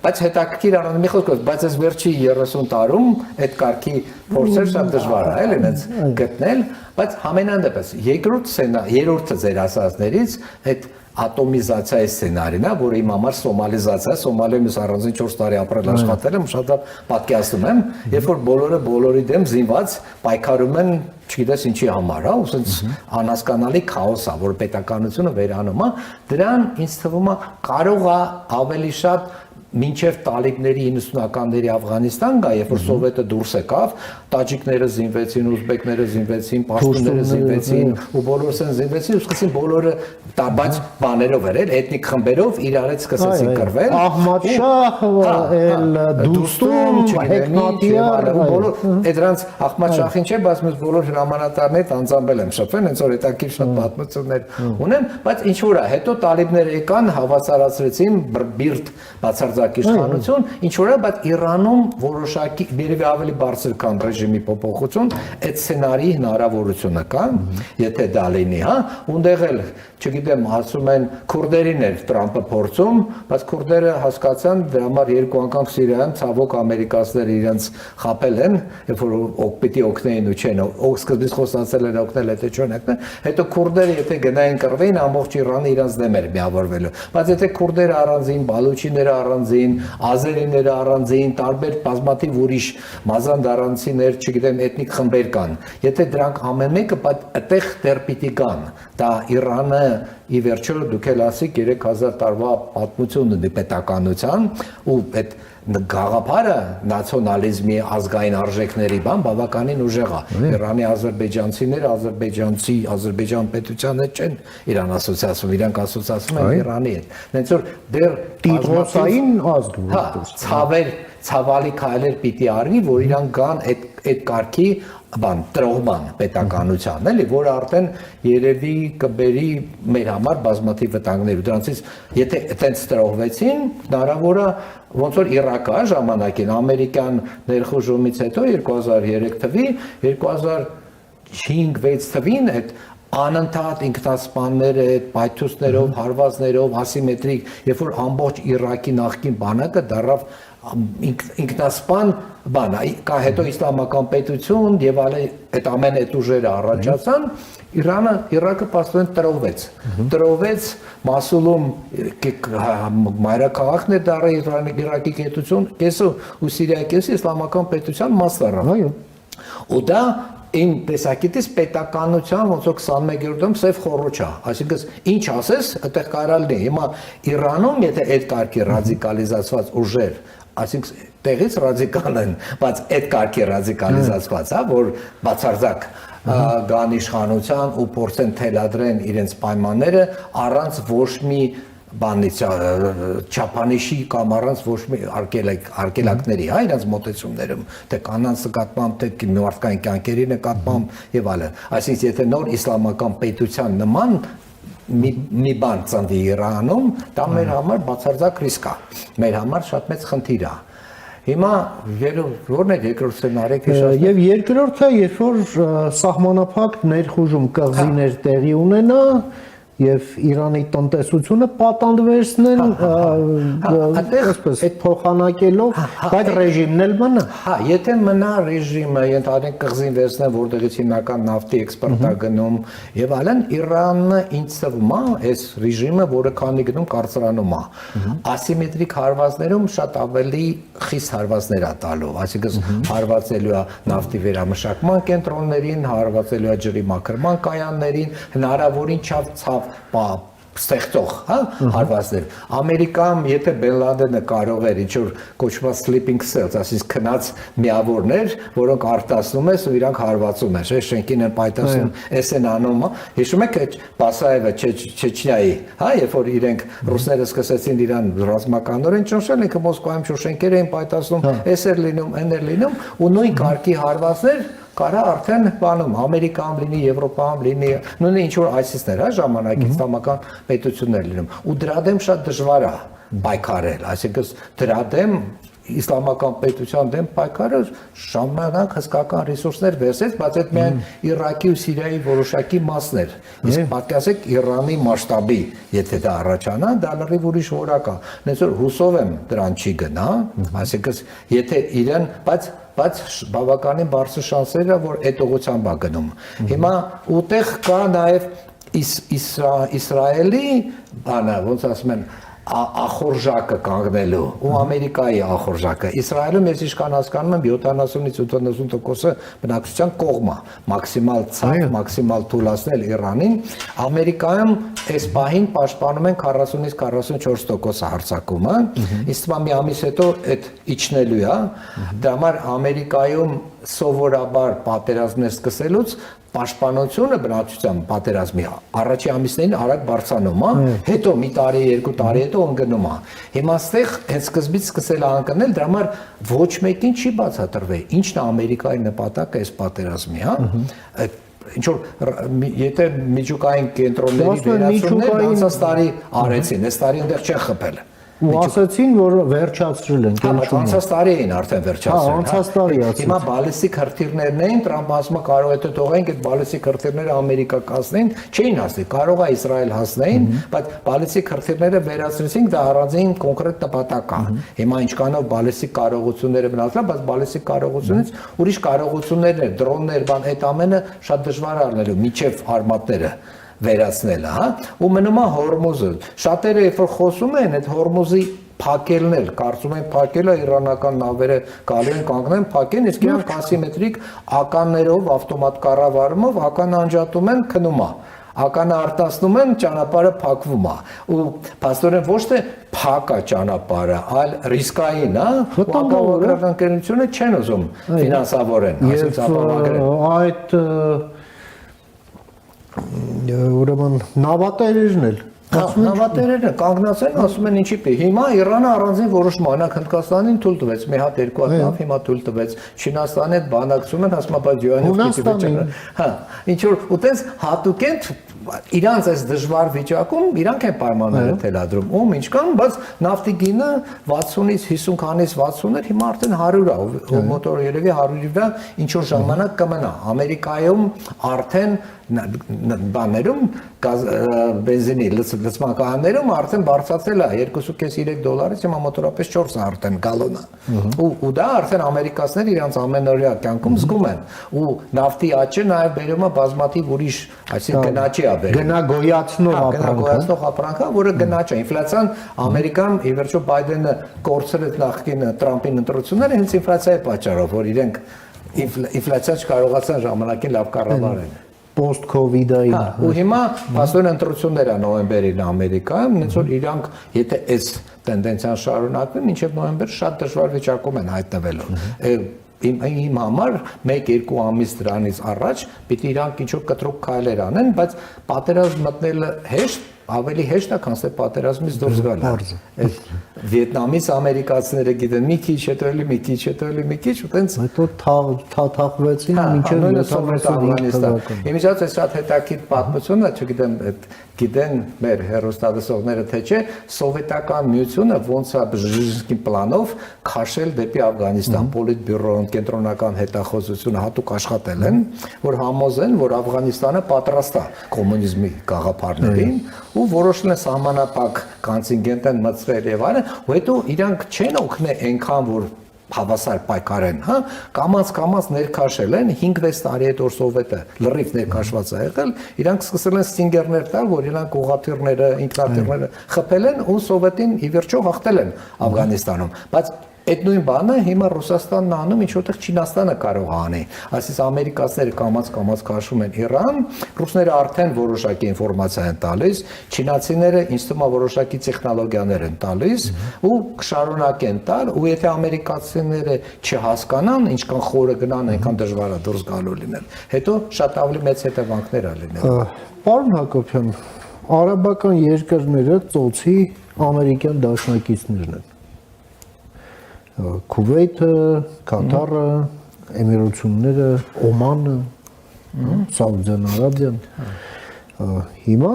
Բայց հետաքրքիր առանց մի խոսքով, բայց այս վերջի 30 տարում այդ կարգի փորձեր շատ դժվար է, էլի, այնց գտնել, բայց համենայն դեպս երրորդը ձեր ասածներից այդ ատոմիզացիայի սցենարին է, որը իմ համար սոմալիզացիա, Սոմալիայում ես առանձին 4 տարի ապրել աշխատել եմ, շատ պատկերացնում եմ, երբ որ բոլորը բոլորի դեմ զինված պայքարում են, չգիտես ինչի համար, հա, ուսենց անհասկանալի քաոս է, որ պետականությունը վերանում է, դրան ինձ թվում է կարող է ավելի շատ մինչև տալիբների 90-ականների Աֆղանիստան գա, երբ որ սովետը դուրս եկավ, տաջիկները զինվեցին, ուզբեկները զինվեցին, պաշտունները զինվեցին, ու բոլորս են զինվեցին, ու սկսեցին բոլորը բայց բաներով էր, էթնիկ խմբերով իրար հետ սկսեցին կռվել։ Ահմադ-շահ, Դուստում, Հեքմատիար, դրանց Ահմադ-շահին չէ, բայց մենք բոլոր հրամանատարներ անձամբ եմ շփվել, հենց որ հետաքրքիր շատ պատմություններ ունեմ, բայց ինչ որ է, հետո տալիբները եկան, հավասարացրեցին բիրտ բացարձակ իշխանություն, ինչ որ է, բայց Իրանում որոշակի երևի ավելի բարձր քան ռեժիմի փոփոխություն, այդ սցենարի հնարավորությունը կա, եթե դա լինի, հա, ունդեղ էլ, չգիտեմ, ասում են քուրդերին էր Տրամպը փորձում, բայց քուրդերը հասկացան, դրա համար երկու անգամ Սիրիայում ցավոք ամերիկացիները իրենց խապել են, երբ որ պիտի օգնեին ու չեն, սկզբից խոսացել են օգնել, եթե չեն օգնել, հետո քուրդերը եթե գնային կռվեին, ամբողջ Իրանը իրենց դեմ էր միավորվելու, բայց եթե քուրդերը առանձին, բալուչիները առանձին, ազերիները առանձին, տարբեր բազմաթիվ ուրիշ մազանդարանցիներ, չգիտեմ, էթնիկ խմբեր կան, եթե դրանք ամեն մեկը այդտեղ դեռ պիտի գան, դա Իրանը ի վերջո դուք էլ ասիք 3000 տարվա պատմություն ունի պետականության ու այդ գաղափարը նացիոնալիզմի ազգային արժեքների բան բավականին ուժեղ է։ Իրանի ադրբեջանցիները Ադրբեջան պետության հետ չեն իրան ասոցիացում, իրանք ասոցիացում են Իրանի հետ։ Հենց որ դեռ տիտղոսային ազգ է։ Հա, ցավալի քայլեր պիտի արվի, որ իրանք գան այդ կարգի բան տրողման պետականության, էլի, որ արդեն երևի կբերի մեր համար բազմաթիվ վտանգներ ու դրանցից եթե այտենց տրողվեցին, հնարավոր է ոնց որ Իրաքը ժամանակին ամերիկյան ներխուժումից հետո 2003 թվի 2005-6 թվին այդ անընդհատ ինքնասպանները, պայթուցներով, հարվածներով, ասիմետրիկ, երբ որ ամբողջ Իրաքի նախկին բանակը դարավ ինքնասպան բան, կա հետո իսլամական պետություն եւ այդ ամեն այդ ուժերը առաջացան, Իրաքը պաստորեն տրովեց Մասուլում մայրաքաղաքն է դառել Իրաքի պետություն, կեսը ու Սիրիայի կեսը իսլամական պետության մաս դառավ։ Ու դա Իմ տեսակետից պետականության ոնց որ 21-րդում սև խոռոչա, այսինքն ինչ ասես, այդտեղ կարալ լինի։ Հիմա Իրանում եթե այդ կարգի ռադիկալիզացված ուժեր, այսինքն տեղից ռադիկալ են, բայց այդ կարգի ռադիկալիզացված, հա, որ բացարձակ գան իշխանության ու փորձեն թելադրեն իրենց պայմանները առանց ոչ մի բանից չափանիշի կամ առանց ոչ մի արգելակների, հա, իրենց մոտեցումներում, թե կանանց նկատմամբ, թե մարդկային կյանքերի նկատմամբ եւ այլն։ Այսինքն եթե նոր իսլամական պետության նման մի բան ծնվի Իրանում, դա մեր համար բացարձակ ռիսկ է, մեր համար շատ մեծ խնդիր է։ Հիմա որն է երկրորդ սցենարը եւ երկրորդը երբ որ սահմանափակ ներխուժում կղզիներ տեղի ունենա եւ Իրանի տնտեսությունը պատանդվերցնեն այսպես փոխանակելով, բայց ռեժիմն էլ մնա։ Հա, եթե մնա ռեժիմը, ընդհանրեն կղզին վերցնեն, որտեղից հիմնական նավթի էքսպորտա գնում եւ այլն, Իրանը ինչ թվում է, այս ռեժիմը, որը քանի գնում կարծրանում է։ Ասիմետրիկ հարվածներում շատ ավելի խիստ հարվածներ է տալու, այսինքն հարվածելու է նավթի վերամշակման կենտրոններին, հարվածելու է ջրի մաքրման կայաններին, հնարավորին չափ ստեղծող, հա, հարվածներ։ Ամերիկայում եթե Բեն Լադենը կարող էր ինչ-որ կոչված sleeping cells, այսինքն քնած միավորներ, որոնք արտասնում ես ու իրանք հարվածում են, շենքին են պայթացնում, էս են անում, հիշում եք այդ Բասաևը Չեչնիայի, հա, երբ որ իրենք ռուսները սկսեցին իրան ռազմականորեն ճնշել, ինքը Մոսկվայում շուտ շենքեր էին պայթացնում, էս էր լինում, այն էր լինում, ու նույն կարգի հարվածներ կարա արդեն բանում Ամերիկայում լինի, Եվրոպայում լինի, նույնը ինչ որ այսիսներ, հա, ժամանակից իսլամական պետություններ լինում։ Ու դրա դեմ շատ դժվար է պայքարել, այսինքն դրա դեմ իսլամական պետության դեմ պայքարը ժամանակ հսկական ռեսուրսներ վերցրեց, բայց այդ միայն Իրաքի ու Սիրիայի որոշակի մասներ։ Իսկ պատկասեք Իրանի մասշտաբի, եթե դա առաջանա, դա լրիվ ուրիշ որակ է։ Նենց որ հուսով եմ դրան չի գնա, այսինքն եթե իրեն, բայց բավականին բարձր շանսեր է, որ այդ ուղղությամբ է գնում։ Հիմա ուտեղ կա նաև Իսրայելի բանը, ոնց ասում են, ախորժակը կանգնելու ու Ամերիկայի ախորժակը։ Իսրայելում ես ինչքան հասկանում եմ 70-ից 80% բնակչության կողմը, մաքսիմալ ցավ, մաքսիմալ թուլացնել Իրանին։ Ամերիկայում այս պահին պաշտպանում են 40-ից 44% հարձակումը, իսկ մի ամիս հետո այդ իջնելու է։ Դրա համար Ամերիկայում սովորաբար պատերազմներ սկսելուց պաշտպանությունը բնակչության պատերազմի առաջի ամիսներին արագ բարձրանում է, հետո մի տարի, երկու տարի հետո ընկնում է։ Հիմա այստեղ հենց սկզբից սկսել է ընկնել, դրա համար ոչ մեկին չի բացատրվել, ինչն է Ամերիկայի նպատակը այս պատերազմի, հա։ Ինչ որ եթե միջուկային կենտրոնների վերացումներ անցած տարի արեցին, այս տարի այնտեղ չեն խփել։ Ու ասացին, որ վերջացրել են, անցած տարի էին արդեն վերջացրել։ Անցած տարի ասացին։ Հիմա բալիստիկ հրթիռներն էին, Տրամփ ասում է կարող է թողենք այդ բալիստիկ հրթիռները Ամերիկա կասնեն, չէին հասնի, կարող է Իսրայել հասնեին, բայց բալիստիկ հրթիռները վերացրեցին, դա առանձին կոնկրետ նպատակ է։ Հիմա ինչքանով բալիստիկ կարողությունները մնացել, բայց բալիստիկ կարողությունից ուրիշ կարողություններ, դրոններ, բան, այդ ամենը շատ դժվար է առնելու, միջև արմատները վերացնելը, հա, ու մնում է Հորմուզը։ Շատերը երբ որ խոսում են, այդ Հորմուզի փակելն էլ, կարծում են փակելը իրանական նավերը գալու են կանգնեն, փակեն, իսկ իրանք ասիմետրիկ ականներով, ավտոմատ կառավարումով ական անջատում են, քնում է։ Ականը արտացնում են, ճանապարհը փակվում է։ Ու փաստորեն ոչ թե փակ է ճանապարհը, այլ ռիսկային, հա, ապահովագրական ընկերությունը չեն ուզում ֆինանսավորեն, այսինքն ապահովագրեն։ Այդ ուրեմն նավատերերն էլ նավատերերը կանգնած են, ասում են ինչի՞ պե։ Հիմա Իրանը առանձին որոշում անակ Հնդկաստանին թույլ տվեց, մի հատ երկու հատ նավ հիմա թույլ տվեց։ Չինաստանի հետ բանակցում են, ասում է, բայց յուանով պիտի վճարեն։ Հա, ինչ որ ուտես հատուկեն իրանց այս դժվար վիճակում իրանք են պայմանները թելադրում, ում ինչքան, բայց նավթի գինը 60-ից 50 քանից 60-ներ հիմա արդեն 100 է, ու մոտորը երևի 100-ի վրա ինչ որ ժամանակ կմնա։ Ամերիկայում արդեն բաներում բենզինի լցման կանաներում արդեն բարձրացել է 2.5-3 դոլարից հիմա մոտորապես 4 արդեն գալոնը ու դա արդեն ամերիկացիները իրենց ամենօրյա կյանքում զգում են ու նավթի աճը նաև բերում է բազմաթիվ ուրիշ այսինքն գնաճի է բերում գնագոյացնող ապրանքա որը գնաճ է ինֆլյացիան ամերիկան ի վերջո Բայդենը կորցրեց նախկին Տրամպին ընտրությունները հենց ինֆլյացիայի պատճառով որ իրենք ինֆլյացիա չկարողացան ժամանակին լավ կառավարել post-COVID-ային ու հիմա ասոն ընտրություններ է նոյեմբերին Ամերիկայում, հենց որ իրանք եթե այս տենդենսիան շարունակվի, մինչև նոյեմբեր շատ դժվար վիճակում են հայտնվելու։ Իմ համար 1-2 ամիս դրանից առաջ պիտի իրանք ինչ-որ կտրուկ քայլեր անեն, բայց պատերազմ մտնելը հեշտ ավելի հեշտ է, քան թե պատերազմից դուրս գալը։ Այդ Վիետնամից ամերիկացիները գիտեն մի քիչ, հետո էլի մի քիչ, հետո էլի մի քիչ, ու տենց հետո թափվեցին մինչև 75 թվական։ Իմիջիայլոց է շատ հետաքրքիր պատմություն է, չգիտեմ, գիտեն մեր հեռուստատեսողները թե չէ, սովետական միությունը ոնց է բժշկի պլանով քաշել դեպի Աֆղանիստան, Պոլիտբյուրոն, կենտրոնական հետախուզությունը հատուկ աշխատել են, որ համոզեն, որ Աֆղանիստանը պատրաստ է կոմունիզմի գաղափարներին ու որոշել են սահմանափակ կոնտինգենտ են մտցրել եւ այլն, ու հետո իրանք չեն օգնել այնքան որ հավասար պայքարեն, հա, կամած ներքաշել են 5-6 տարի հետո սովետը լրիվ ներքաշված է եղել, իրանք սկսել են ստինգերներ տալ, որ իրանք ուղղաթիռները, ինքնաթիռները խփել են ու սովետին ի վերջո հաղթել են Աֆղանիստանում, բայց այդ նույն բանը հիմա Ռուսաստանն անում ինչ որտեղ Չինաստանը կարող է անի, այսինքն ամերիկացիները կամած քաշում են Իրան, ռուսները արդեն որոշակի ինֆորմացիա են տալիս, չինացիները ինձ թվում է որոշակի տեխնոլոգիաներ են տալիս ու կշարունակեն տալ ու եթե ամերիկացիները չհասկանան ինչքան խորը գնան, այնքան դժվար է դուրս գալու լինել։ Հետո շատ ավելի մեծ հետևանքներ է լինելու։ Պարոն Հակոբյան, արաբական երկրները ծոցի ամերիկյան դաշնակիցներն են։ Քուվեյթը, Կատարը, Էմիրությունները, Օմանը, Սաուդյան Արաբիան։ Հիմա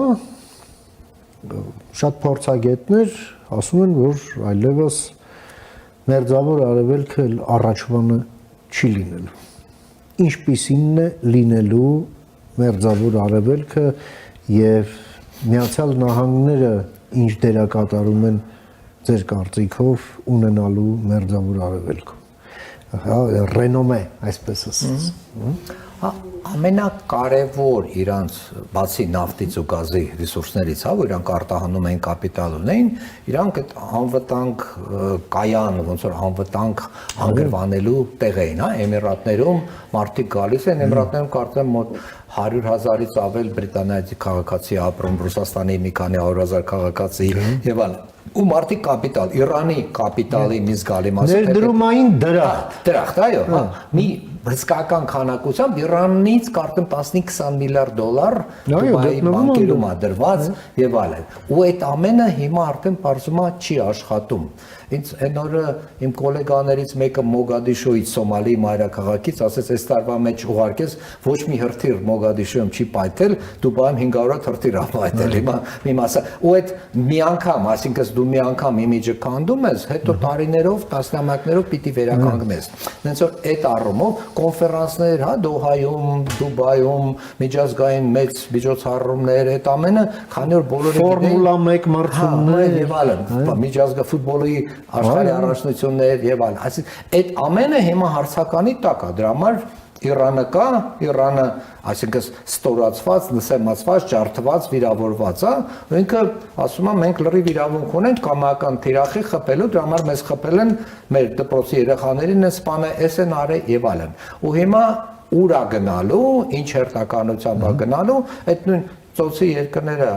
շատ փորձագետներ ասում են, որ այլևս մերձավոր արևելքը առաջվանը չի լինելու։ Ինչպիսին է լինելու մերձավոր արևելքը եւ Միացյալ Նահանգները ինչ դերակատարում են ձեր կարծիքով ունենալու մերձավոր արևելքում։ Հա, ռենոմե, այսպես ասած։ Ամենակարևոր իրանց բացի նավթից ու գազի ռեսուրսներից, հա, որ իրանք արտահանում են կապիտալ ունեն, իրանք այդ անվտանգ կայան, ոնց որ անվտանգ անգրվանելու տեղ էին, հա, Էմիրատներում մարդիկ գալիս են, Էմիրատներում կարծեմ մոտ 100,000-ից ավել բրիտանացի քաղաքացի ապրում, Ռուսաստանի մի քանի 100,000 քաղաքացի եւ այլն։ Ու մարդիկ կապիտալ, Իրանի կապիտալի մի զգալի մասը ներդրումային դրախտ, այո, հա, մի հսկական քանակությամբ Իրանից կարծեմ 15-20 միլիարդ դոլար Դուբայի բանկերում է դրված եւ այլն։ Ու այդ ամենը հիմա արդեն բարձումա չի աշխատում։ Ինձ այն օրը իմ գոլեգաներից մեկը Մոգադիշոյից Սոմալի մայրաքաղաքից ասեց, այս տարվա մեջ ուղարկես ոչ մի հրթիռ Մոգադիշոյում չի պայթել, Դուբայում 500 հրթիռ ա պայթել։ Հիմա մի մասը ու այդ մի անգամ, այսինքն դու մի անգամ իմիջը կանդում ես, հետո տարիներով, տասնամյակներով պիտի վերականգնես։ Հենց որ այդ առումով կոնֆերանսներ, հա, Դոհայում, Դուբայում, միջազգային մեծ միջոցառումներ, այդ ամենը, քանի որ բոլորը Ֆորմուլա 1 մրցումներ եւ այլն, միջազգային ֆուտբոլի աշխարհի առաջնություններ եւ այլն։ Այսինքն այդ ամենը հիմա հարցականի տակ է, դրա համար Իրանը կա, Իրանը, այսինքն ստորացված, նսեմացված, ջարդված, վիրավորված է, ու ինքը ասում է մենք լրիվ իրավունք ունենք կամական թիրախի խփելու, դրա համար մեզ խփել են մեր դպրոցի երեխաներին, սպանը էս են արել եւ այլն։ Ու հիմա ուր է գնալու, ինչ հերթականությամբ է գնալու, այդ նույն ծոցի երկրները,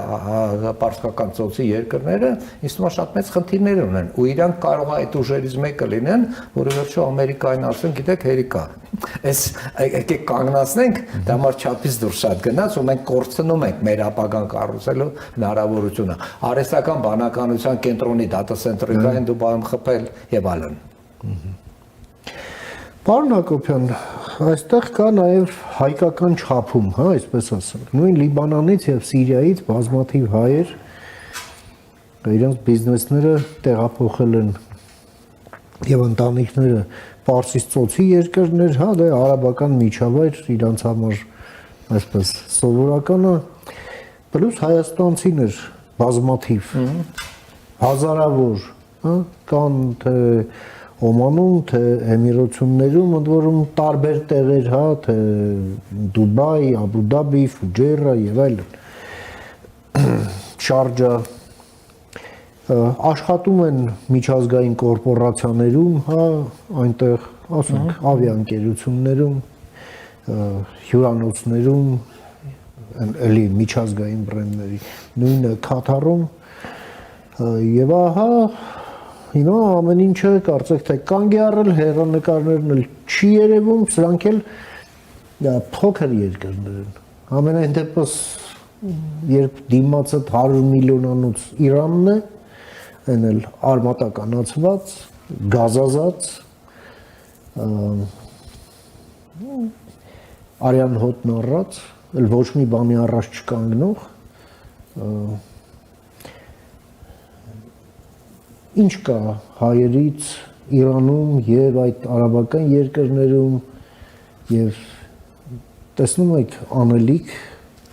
պարսկական ծոցի երկրները, ինձ թվում է շատ մեծ խնդիրներ ունեն, ու իրանք կարող է այդ ուժերից մեկը լինեն, որը վերջո Ամերիկային ասեն, գիտեք, հերիք է։ Այս եկեք կանգնացնենք, դա համար չափից դուրս շատ գնաց, ու մենք կորցնում ենք մեր ապագան կառուցելու հնարավորությունը։ Արհեստական բանականության կենտրոնի դատա սենտրին Դուբայում խփել եւ այլն։ Պարոն Հակոբյան, այստեղ կա նաև հայկական չափում, հա, այսպես ասենք։ Նույն Լիբանանից եւ Սիրիայից բազմաթիվ հայեր իրենց բիզնեսները տեղափոխել են եւ ընտանիքները Պարսից ծոցի երկրներ, հա, դա արաբական միջավայր իրանց համար այսպես սովորական է։ Պլյուս հայաստանցիներ բազմաթիվ, հազարավոր, հա, կան թե Օմանում, թե Էմիրություններում, ընդ որում տարբեր տեղեր, հա, թե Դուբայ, Աբու Դաբի, Ֆուջեյրա եւ այլն։ Շարջա աշխատում են միջազգային կորպորացիաներում, հա, այնտեղ, ասենք, ավիաընկերություններում, հյուրանոցներում, էլի միջազգային բրենդների, նույնը Քաթարում եւ ահա հիմա ամեն ինչը կարծեք թե կանգ է առել, հեռանկարներն էլ չի երևում, սրանք էլ փոքր երկրներ են։ Ամենայն դեպս երբ դիմացը 100 միլիոնանոց Իրանն է, այն էլ արմատականացված, գազազած, արյան հոտն առած, էլ ոչ մի բանի առաջ չկանգնող, ինչ կա հայերից Իրանում եւ այդ արաբական երկրներում եւ տեսնում եք անելիք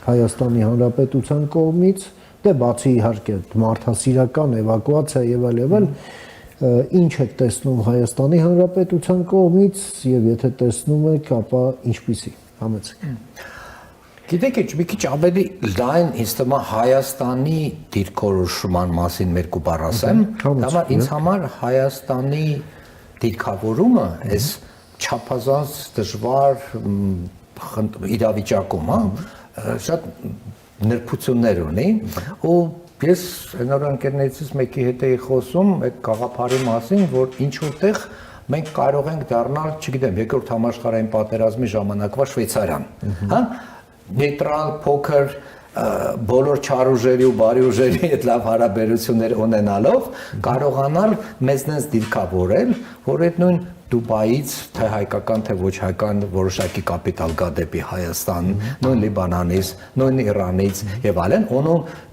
Հայաստանի Հանրապետության կողմից, դե բացի իհարկե մարդասիրական էվակուացիա եւ այլ, ինչ եք տեսնում Հայաստանի Հանրապետության կողմից եւ եթե տեսնում եք, ապա ինչպիսի, համեցեք։ Գիտեք, մի քիչ ավելի լայն ինձ թվում է Հայաստանի դիրքորոշման մասին մեր կուպար ասեմ, դա ինձ համար Հայաստանի դիրքավորումը այս չափազանց դժվար իրավիճակում, հա, շատ նրբություններ ունի, ու ես նոր ընկերներից մեկի հետ էի խոսում այդ գաղափարի մասին, որ ինչ որտեղ մենք կարող ենք դառնալ, չգիտեմ, երկրորդ համաշխարհային պատերազմի ժամանակվա Շվեյցարիան, հա, նեյտրալ, փոքր, բոլոր չար ուժերի ու բարի ուժերի հետ լավ հարաբերություններ ունենալով կարողանալ մեզնից դիրքավորել, որ այդ նույն Դուբայից թե հայկական թե ոչ հայկական որոշակի կապիտալ գա դեպի Հայաստան, նույն Լիբանանից, նույն Իրանից եւ այլն,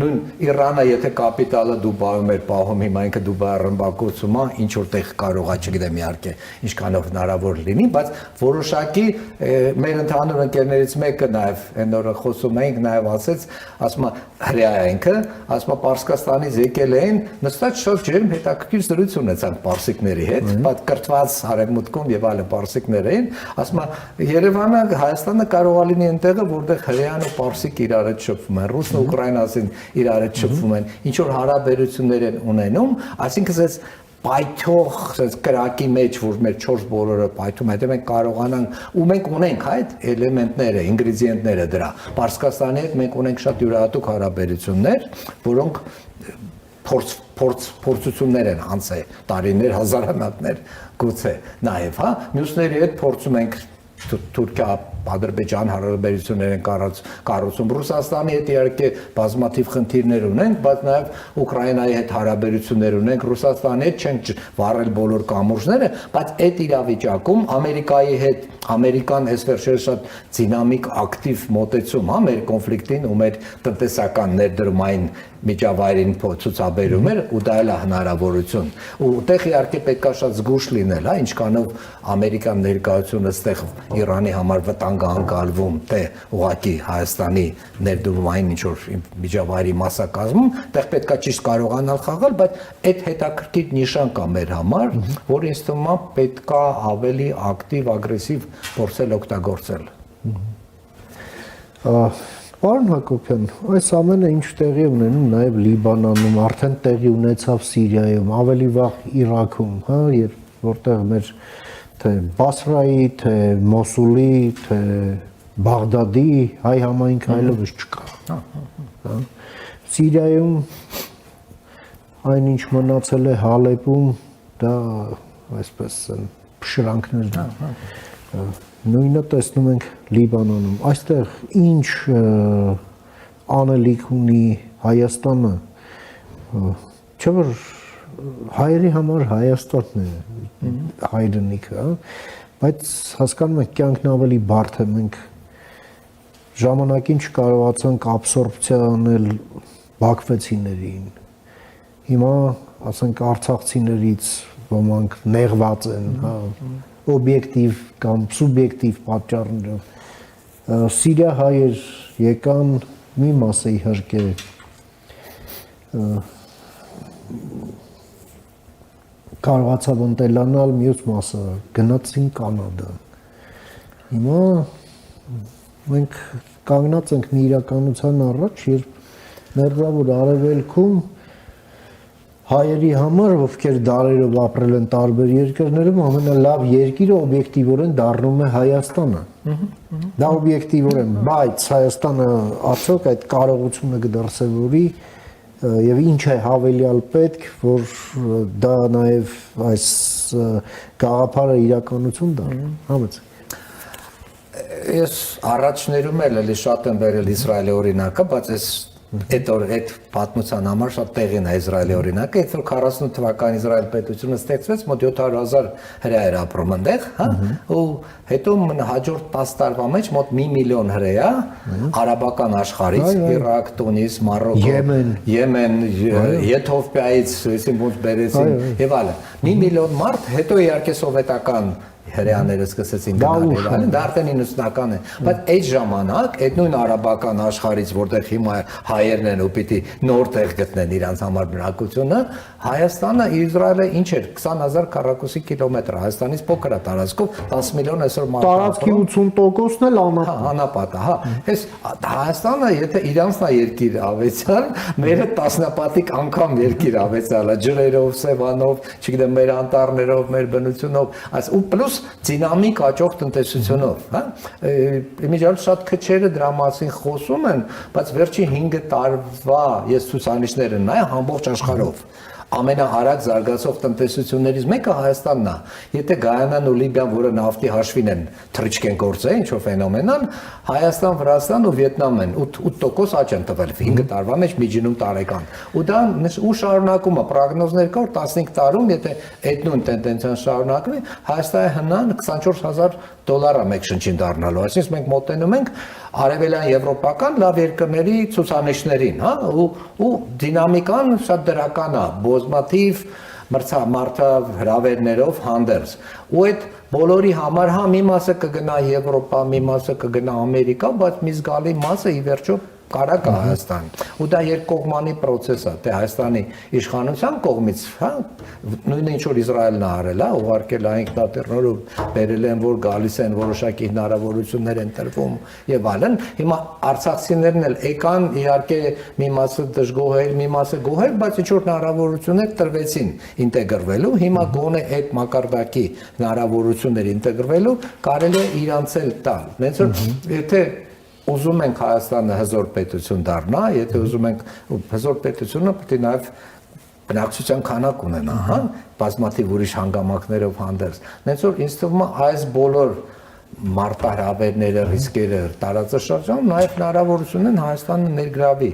նույն Իրանը եթե կապիտալը Դուբայում էր պահում, հիմա ինքը Դուբայը ռմբակոծում է, ինչ որտեղ կարող է, չգիտեմ իհարկե, ինչքանով հնարավոր լինի, բայց որոշակի մեր ընդհանուր ընկերներից մեկը նաեւ այն օրը խոսում էինք, նաեւ ասեց, ասում է հրեա ինքը, ասում է Պարսկաստանից եկել էին, նստած շրջերում հետաքրքիր զրույց ունեցանք պարսիկների հետ, պատկրտված Մուտքում եւ այլ պարսիկներ էին, ասում է Երևանը, Հայաստանը կարող է լինի այնտեղը, որտեղ հրեան ու պարսիկ իրար հետ շփվում են, ռուսն ու ուկրաինացին իրար հետ շփվում են, ինչ որ հարաբերություններ են ունենում, այսինքն այս պայթող, այս կրակի մեջ, որ մեր 4 բոլորը պայթում, հետո մենք կարողանանք ու մենք ունենք այդ էլեմենտները, ինգրեդիենտները դրա։ Պարսկաստանի հետ մենք ունենք շատ յուրահատուկ հարաբերություններ, որոնք փորձություններ են անցել, տարիներ, հազարամյակներ գուցե նաև, հա, մյուսների հետ փորձում ենք Թուրքիա, Ադրբեջան հարաբերություններ են կառուցում, Ռուսաստանի հետ իհարկե բազմաթիվ խնդիրներ ունենք, բայց նաև Ուկրաինայի հետ հարաբերություններ ունենք, Ռուսաստանի հետ չենք վառել բոլոր կամուրջները, բայց այդ իրավիճակում Ամերիկայի հետ, Ամերիկան այս վերջերս շատ դինամիկ, ակտիվ մոտեցում, հա, մեր կոնֆլիկտին ու մեր տնտեսական ներդրումային միջավայրին ցուցաբերում էր ու դա էլ է հնարավորություն։ Ու այդտեղ իհարկե պետք է շատ զգուշ լինել, հա, ինչքանով Ամերիկան ներկայությունը այստեղ Իրանի համար վտանգ անկալվում, թե ուղղակի Հայաստանի ներդրումային ինչ որ միջավայրի մասնակազմում, այդտեղ պետք է ճիշտ կարողանալ խաղալ, բայց այդ հետաքրքիր նիշան կա մեր համար, որ ինձ թվում է պետք է ավելի ակտիվ, ագրեսիվ փորձել օգտագործել։ Պարոն Հակոբյան, այս ամենը ինչ տեղի ունենում նաև Լիբանանում, արդեն տեղի ունեցավ Սիրիայում, ավելի վաղ Իրաքում, հա, որտեղ մեր թե Բասրայի, թե Մոսուլի, թե Բաղդադի հայ համայնք այլևս չկա։ Սիրիայում այնինչ մնացել է Հալեպում, դա այսպես են փշրանքներ։ Նույնը տեսնում ենք Լիբանանում։ Այստեղ ինչ անելիք ունի Հայաստանը, չէ՞ որ հայերի համար Հայաստանն է հայրենիքը, բայց հասկանում եք կյանքն ավելի բարդ է, մենք ժամանակին չկարողացանք աբսորբցիա անել բաքվեցիներին։ Հիմա, ասենք, արցախցիներից ոմանք նեղված են, հա, օբյեկտիվ կամ սուբյեկտիվ պատճառներով։ Սիրիա հայեր եկան, մի մասը իհարկե կարողացավ ընտելանալ, մյուս մասը գնացին Կանադա։ Հիմա մենք կանգնած ենք մի իրականության առաջ, երբ մերձավոր արևելքում հայերի համար, ովքեր դարերով ապրել են տարբեր երկրներում, ամենալավ երկիրը օբյեկտիվորեն դառնում է Հայաստանը։ Դա օբյեկտիվորեն, բայց Հայաստանը արդյոք այդ կարողությունը կդրսևորի եւ ինչ է հավելյալ պետք, որ դա նաեւ այս գաղափարը իրականություն դառնա։ Համաձայն։ Ես առաջներում էլի շատ եմ վերել Իսրայելի օրինակը, բայց այդ պատմության համար շատ տեղին է Իսրայելի օրինակը, այդ որ 48 թվականին Իսրայել պետությունը ստեղծվեց, մոտ 700,000 հրեա էր ապրում այնտեղ, հա, ու հետո հաջորդ 10 տարվա մեջ մոտ 1 միլիոն հրեա արաբական աշխարհից, Իրաք, Տունիս, Մարոկո, Եմեն, Եթովպիայից, այսինքն ոնց բերեցին եւ այլն։ 1 միլիոն մարդ, հետո իհարկե սովետական հրեաները սկսեցին գնալ եւ այլն, դա արդեն 90-ական է, բայց այդ ժամանակ այդ նույն արաբական աշխարհից, որտեղ հիմա հայերն են ու պիտի նոր տեղ գտնեն իրանց համար բնակությունը, Հայաստանը Իսրայելը ինչ էր 20,000 քառակուսի կիլոմետր, Հայաստանից փոքր է տարածքով 10 միլիոն այսօր մարդ տարածքի 80%-ն էլ անապատ է, հա, այս Հայաստանը եթե իրանցն է երկիր ավեցալ, մերը տասնապատիկ անգամ երկիր ավեցալ է ջրերով, սևանով, չգիտեմ մեր անտառներով, մեր բնությունով, այս ու պլյուս դինամիկ աճող տնտեսությունով, հա, իմիջիայել շատ քչերը դրա մասին խոսում են, բայց վերջին 5 տարվա ես ցուցանիշներ եմ նայ ամբողջ աշխարհով ամենաարագ զարգացող տնտեսություններից մեկը Հայաստանն է։ Եթե Գայանան ու Լիբիան, որը նավթի հաշվին են թռիչք են գործել, ինչ-որ ֆենոմենալ, Հայաստան, Վրաստան ու Վիետնամն են 8% աճ են տվել 5 տարվա մեջ միջինում տարեկան։ Ու դա ու շարունակումը պրոգնոզներ կա, որ 15 տարում, եթե այդ նույն տենդենսիան շարունակվի, Հայաստանի հնան $24,000 մեկ շնչին դառնալու։ Այսինքն մենք մոտենում ենք արևելյան եվրոպական լավ երկրների ցուցանիշներին, հա, ու դինամիկան շատ դրական է, բազմաթիվ մրցամարտա հրավերներով հանդերձ։ Ու այդ բոլորի համար հա մի մասը կգնա Եվրոպա, մի մասը կգնա Ամերիկա, բայց մի զգալի մասը ի վերջո կարակ է Հայաստան։ Ու դա երկկողմանի process է, թե Հայաստանի իշխանության կողմից, հա, նույնը ինչ որ Իսրայելն է արել, հա, ուղարկել այն ինքնատիռներով բերել են, որ գալիս են որոշակի հնարավորություններ են տրվում եւ այլն։ Հիմա արցախցիներն էլ եկան, իհարկե մի մասը դժգոհել, մի մասը գոհել, բայց ինչ որ հնարավորություններ տրվեցին ինտեգրվելու։ Հիմա գոնե այդ մակարդակի հնարավորություններ ինտեգրվելու կարելի է իրանց էլ տալ։ Հենց որ եթե ուզում ենք Հայաստանը հզոր պետություն դառնա, եթե ուզում ենք հզոր պետությունը պետք է նաև բնակչության քանակ ունենա, հա, բազմաթիվ ուրիշ հանգամանքներով հանդերձ։ Հենց որ ինձ թվում է այս բոլոր մարտահրավերները, ռիսկերը տարածաշրջանում նաև հնարավորություն են Հայաստանը ներգրավի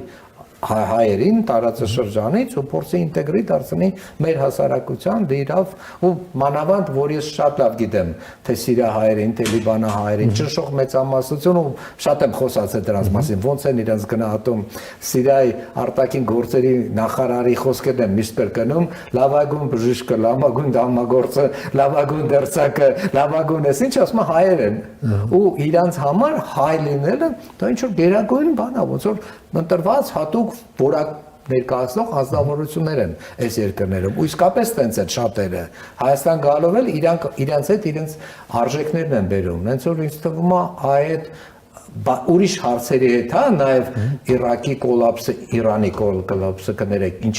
հայերին տարածաշրջանից ու փորձի ինտեգրի դարձնի մեր հասարակության դիրավ ու մանավանդ որ ես շատ լավ գիտեմ թե սիրիահայերին, թե լիբանանահայերին ճնշող մեծամասնություն ու շատ եմ խոսացել դրանց մասին ոնց են իրենց գնահատում Սիրիայի արտաքին գործերի նախարարի խոսքերն են միշտ կրկնում լավագույն բժիշկը, լավագույն դամագործը, լավագույն դերձակը, լավագույն էս ինչ ասում հայեր են ու իրանց համար հայ լինելը դա ինչ որ գերագույն բան է ոնց որ ընտրված հատուկ որակ ներկայացնող հանձնավորություններ են այս երկրներում ու իսկապես տենց են շատերը Հայաստան գալով էլ իրանց հետ իրենց արժեքներն են բերում հենց որ ինձ թվում է այդ ուրիշ հարցերի հետ հա նաև Իրաքի կոլապսը Իրանի կոլապսը կներեք ինչ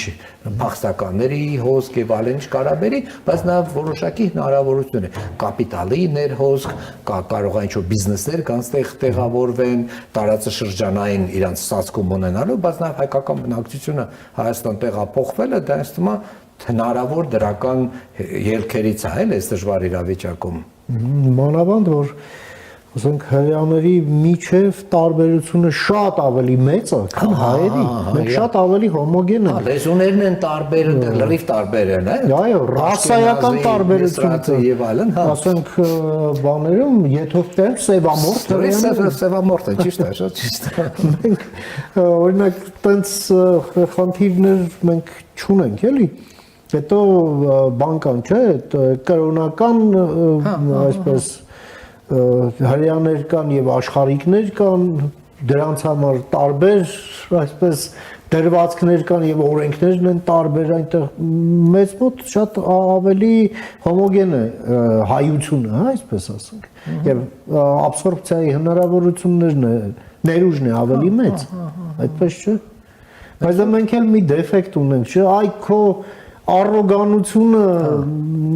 փախստականների հոսք եւ այլն ինչ կարաբերի բայց նաև որոշակի հնարավորություններ է կապիտալի ներհոսք կարող է ինչ-որ բիզնեսներ կանստեղ տեղավորվեն տարածաշրջանային իրանց ծածկում ունենալու բայց նաև հայկական բնակչությունը Հայաստան տեղափոխվելը դա ինձ թվում է հնարավոր դրական ելքերից է այլ այս դժվար իրավիճակում մանավանդ որ ասենք հրեաների միջև տարբերությունը շատ ավելի մեծ է, քան հայերի։ Մենք շատ ավելի հոմոգեն ենք։ Լեզուներն են տարբեր, լրիվ տարբեր են, այո, ռասայական տարբերությունը եւ այլն, հա։ Ասենք բաներում Եթովպիայում սևամորթ է, ճիշտ է, շատ ճիշտ է։ Մենք օրինակ տենց խնդիրներ մենք չունենք, էլի։ Հետո բանկան, չէ, կրոնական այսպես հրեաներ կան եւ աշխարհիկներ կան դրանց համար տարբեր այսպես դրվածքներ կան եւ օրենքներն են տարբեր այնտեղ մեծ մոտ շատ ավելի հոմոգեն է հայությունը, հա, այսպես ասենք։ Եվ աբսորբցիայի հնարավորություններն է, ներուժն է ավելի մեծ, այդպես չէ։ Բայց դա մենք էլ մի դեֆեկտ ունենք, չէ՞, այ քո առոգանությունը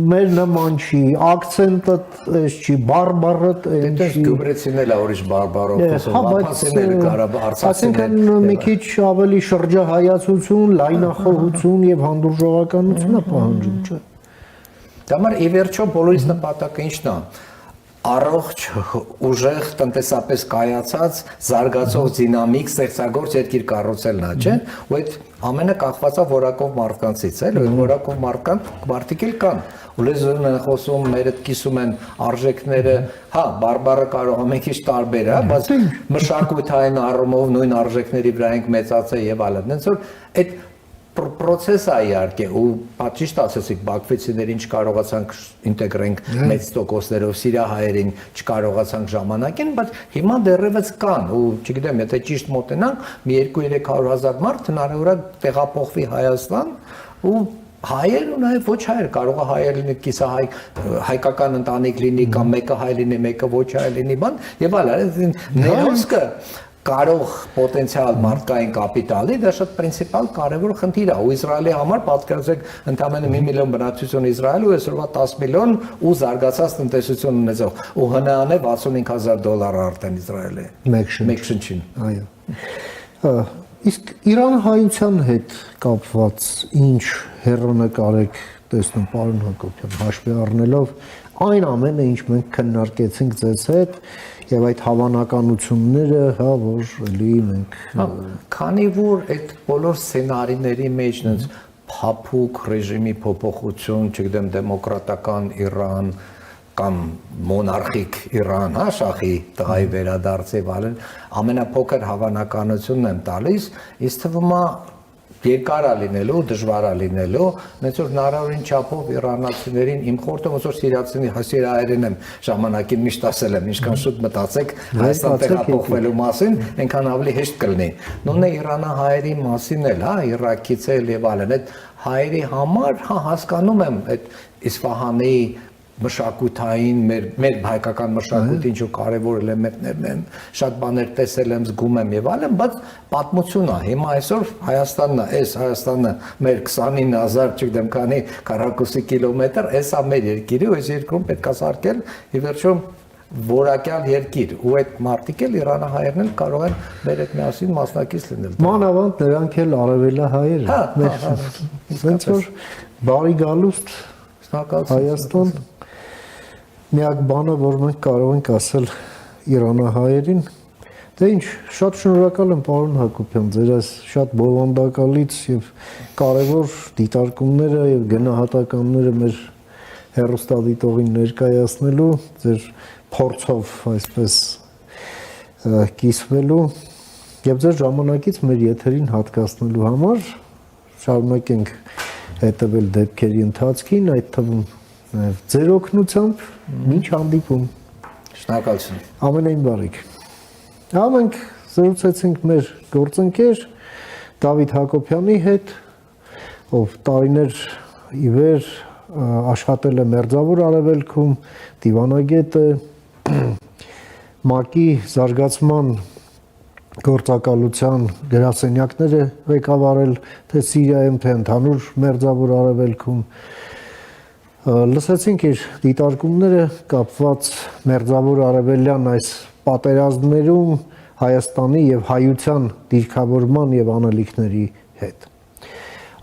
մեր նման չի, ակցենտը էս չի, բարբառը էս չի։ Գյումրեցին էլ ուրիշ բարբառով խոսում, ափասիները կարա արցախցիները։ Ասենք մի քիչ ավելի շրջահայացություն, լայնախոհություն եւ հանդուրժողականություն է պահանջում, չէ՞։ Դա համար ի վերջո բոլորիս նպատակը ի՞նչն է։ Առողջ, ուժեղ, տնտեսապես կայացած, զարգացող, դինամիկ, ստեղծագործ երկիր կառուցելն է, չէ՞։ Ու այդ ամենը կախված է որակով մարդկանցից, էլ այդ որակով մարդիկ էլ կան։ Ու լեզուն են խոսում, մերդ կիսում են արժեքները, հա, բարբառը կարող է մի քիչ տարբեր է, բայց մշակութային առումով նույն արժեքների վրա ենք մեծացել եւ այլն։ Հենց որ այդ process-ը իհարկե ու ճիշտ ասեցիք բաքվեցիներին չկարողացանք ինտեգրենք մեծ տոկոսներով սիրահայերին չկարողացանք ժամանակին, բայց հիմա դեռևս կան ու չգիտեմ եթե ճիշտ մոտենանք մի 2-300 հազար մարդ հնարավոր է տեղափոխվի Հայաստան ու հայեր ու նաև ոչ հայեր կարող է հայեր լինի կիսահայ հայկական ընտանիք լինի կամ մեկը հայ լինի մեկը ոչ հայ լինի բան եւ այլն ներոսքը կարող պոտենցիալ մարդկային կապիտալի դա շատ պրինցիպալ կարևոր խնդիր է ու Իսրայելի համար պատկերացրեք ընդամենը 1 միլիոն բնակչություն Իսրայել ու այսօրվա 10 միլիոն ու զարգացած տնտեսություն ունեցող ու հնաան է $65,000 արդեն Իսրայելի մեկ շնչին այո իսկ իրանահայության հետ կապված ինչ հեռանկար եք տեսնում պարոն Հակոբյան հաշվի առնելով այն ամենը ինչ մենք քննարկեցինք ձեզ հետ եւ այդ հավանականությունները, հա, որ էլի մենք քանի որ այդ բոլոր սցենարիների մեջ նենց փափուկ ռեժիմի փոփոխություն, չգիտեմ, դեմոկրատական Իրան կամ մոնարխիկ Իրան, հա, շախի տղայի վերադարձ եւ այլն, ամենափոքր հավանականությունն եմ տալիս, ինձ թվում է երկար է լինելու, դժվար է լինելու, նենց որ հնարավորին չափով իրանացիներին իմ խորհուրդը ոնց որ սիրիացիներին եմ ժամանակին միշտ ասել եմ, ինչքան շուտ մտածեք Հայաստան տեղափոխվելու մասին, այնքան ավելի հեշտ կլինի։ Նույնն է իրանահայերի մասին էլ, հա, Իրաքից էլ եւ այլն, այդ հայերի համար, հա, հասկանում եմ այդ Իսֆահանի մշակութային մեր հայկական մշակույթի ինչ-որ կարևոր էլեմենտներն են, շատ բաներ տեսել եմ, զգում եմ եւ այլն, բայց պատմություն է։ Հիմա այսօր Հայաստանն է, Հայաստանը մեր 29000, չգիտեմ քանի քառակուսի կիլոմետր, էսա մեր երկիրը, ու այս երկրում պետք է սարքել ի վերջո որակյալ երկիր, ու այդ մարդիկ էլ իրանահայերն էլ կարող են մեր այդ միասին մասնակից լինել։ Մանավանդ նրանք էլ արևելահայեր են։ Ոնց որ բարի գալուստ Հայաստան միակ բանը, որ մենք կարող ենք ասել իրանահայերին, դե ինչ, շատ շնորհակալ եմ պարոն Հակոբյան, ձեր այս շատ բովանդակալից եւ կարեւոր դիտարկումները եւ գնահատականները մեր հեռուստադիտողին ներկայացնելու, ձեր փորձով այսպես կիսվելու եւ ձեր ժամանակից մեր եթերին հատկացնելու համար շարունակենք հետևել դեպքերի ընթացքին, այդ թվում նաև ձեր օգնությամբ մինչ հանդիպում։ Շնորհակալություն։ Ամենայն բարիք։ Մենք զրուցեցինք մեր գործընկեր Դավիթ Հակոբյանի հետ, ով տարիներ ի վեր աշխատել է Մերձավոր Արևելքում, դիվանագետ է, ՄԱԿ-ի զարգացման գործակալության գրասենյակներ է ղեկավարել թե Սիրիայում, թե ընդհանուր Մերձավոր Արևելքում։ Լսեցինք իր դիտարկումները կապված Մերձավոր Արևելյան այս պատերազմներում Հայաստանի եւ հայության դիրքավորման եւ անելիքների հետ։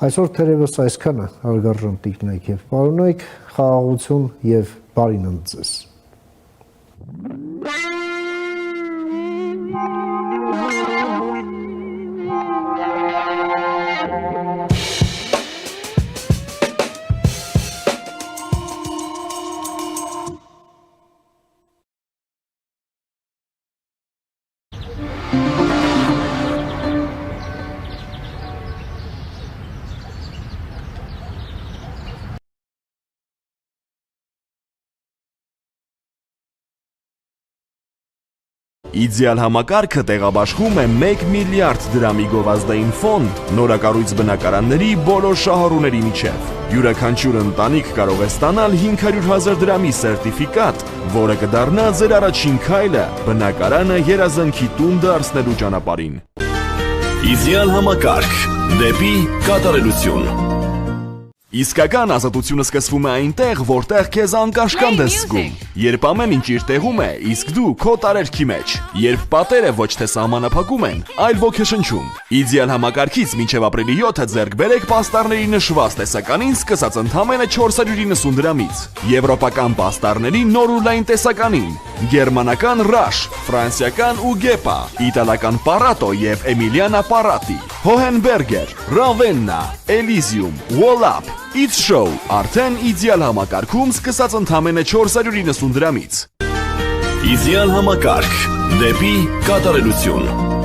Այսօր թերևս այսքանը, հարգարժան տիկնայք եւ պարոնայք, խաղաղություն եւ բարինընդ ձեզ։ Իդեալ համակարգը տեղաբաշխում է 1 միլիարդ դրամի գովազդային ֆոնդ նորակառույց բնակարանների բոլոր շահառուների միջև։ Յուրաքանչյուր ընտանիք կարող է ստանալ 500,000 դրամի սերտիֆիկատ, որը կդառնա ձեր առաջին քայլը բնակարանը երազանքի տուն դարձնելու ճանապարհին։ Իդեալ համակարգ դեպի կատարելություն։ Իսկական ազատությունը սկսվում է այնտեղ, որտեղ քեզ անկաշկանդ ես զգում, երբ ամեն ինչ իր տեղում է, իսկ դու քո տարերքի մեջ, երբ պատերը ոչ թե սահմանափակում են, այլ ոգեշնչում։ Իդեալ համակարգից մինչև ապրիլի 7-ը ձեռք բերեք պաստառների նշված տեսականին սկսած ընդամենը 490 դրամից, եվրոպական պաստառների նոր ու լայն տեսականին, գերմանական Rush, ֆրանսիական Ugepa, իտալական Parato եւ Emiliana Parati, Hohenberger, Ravenna, Elysium, Wallap, It's Show, արդեն իդեալ համակարգում սկսած ընդամենը 490 դրամից։ Իդեալ համակարգ դեպի կատարելություն։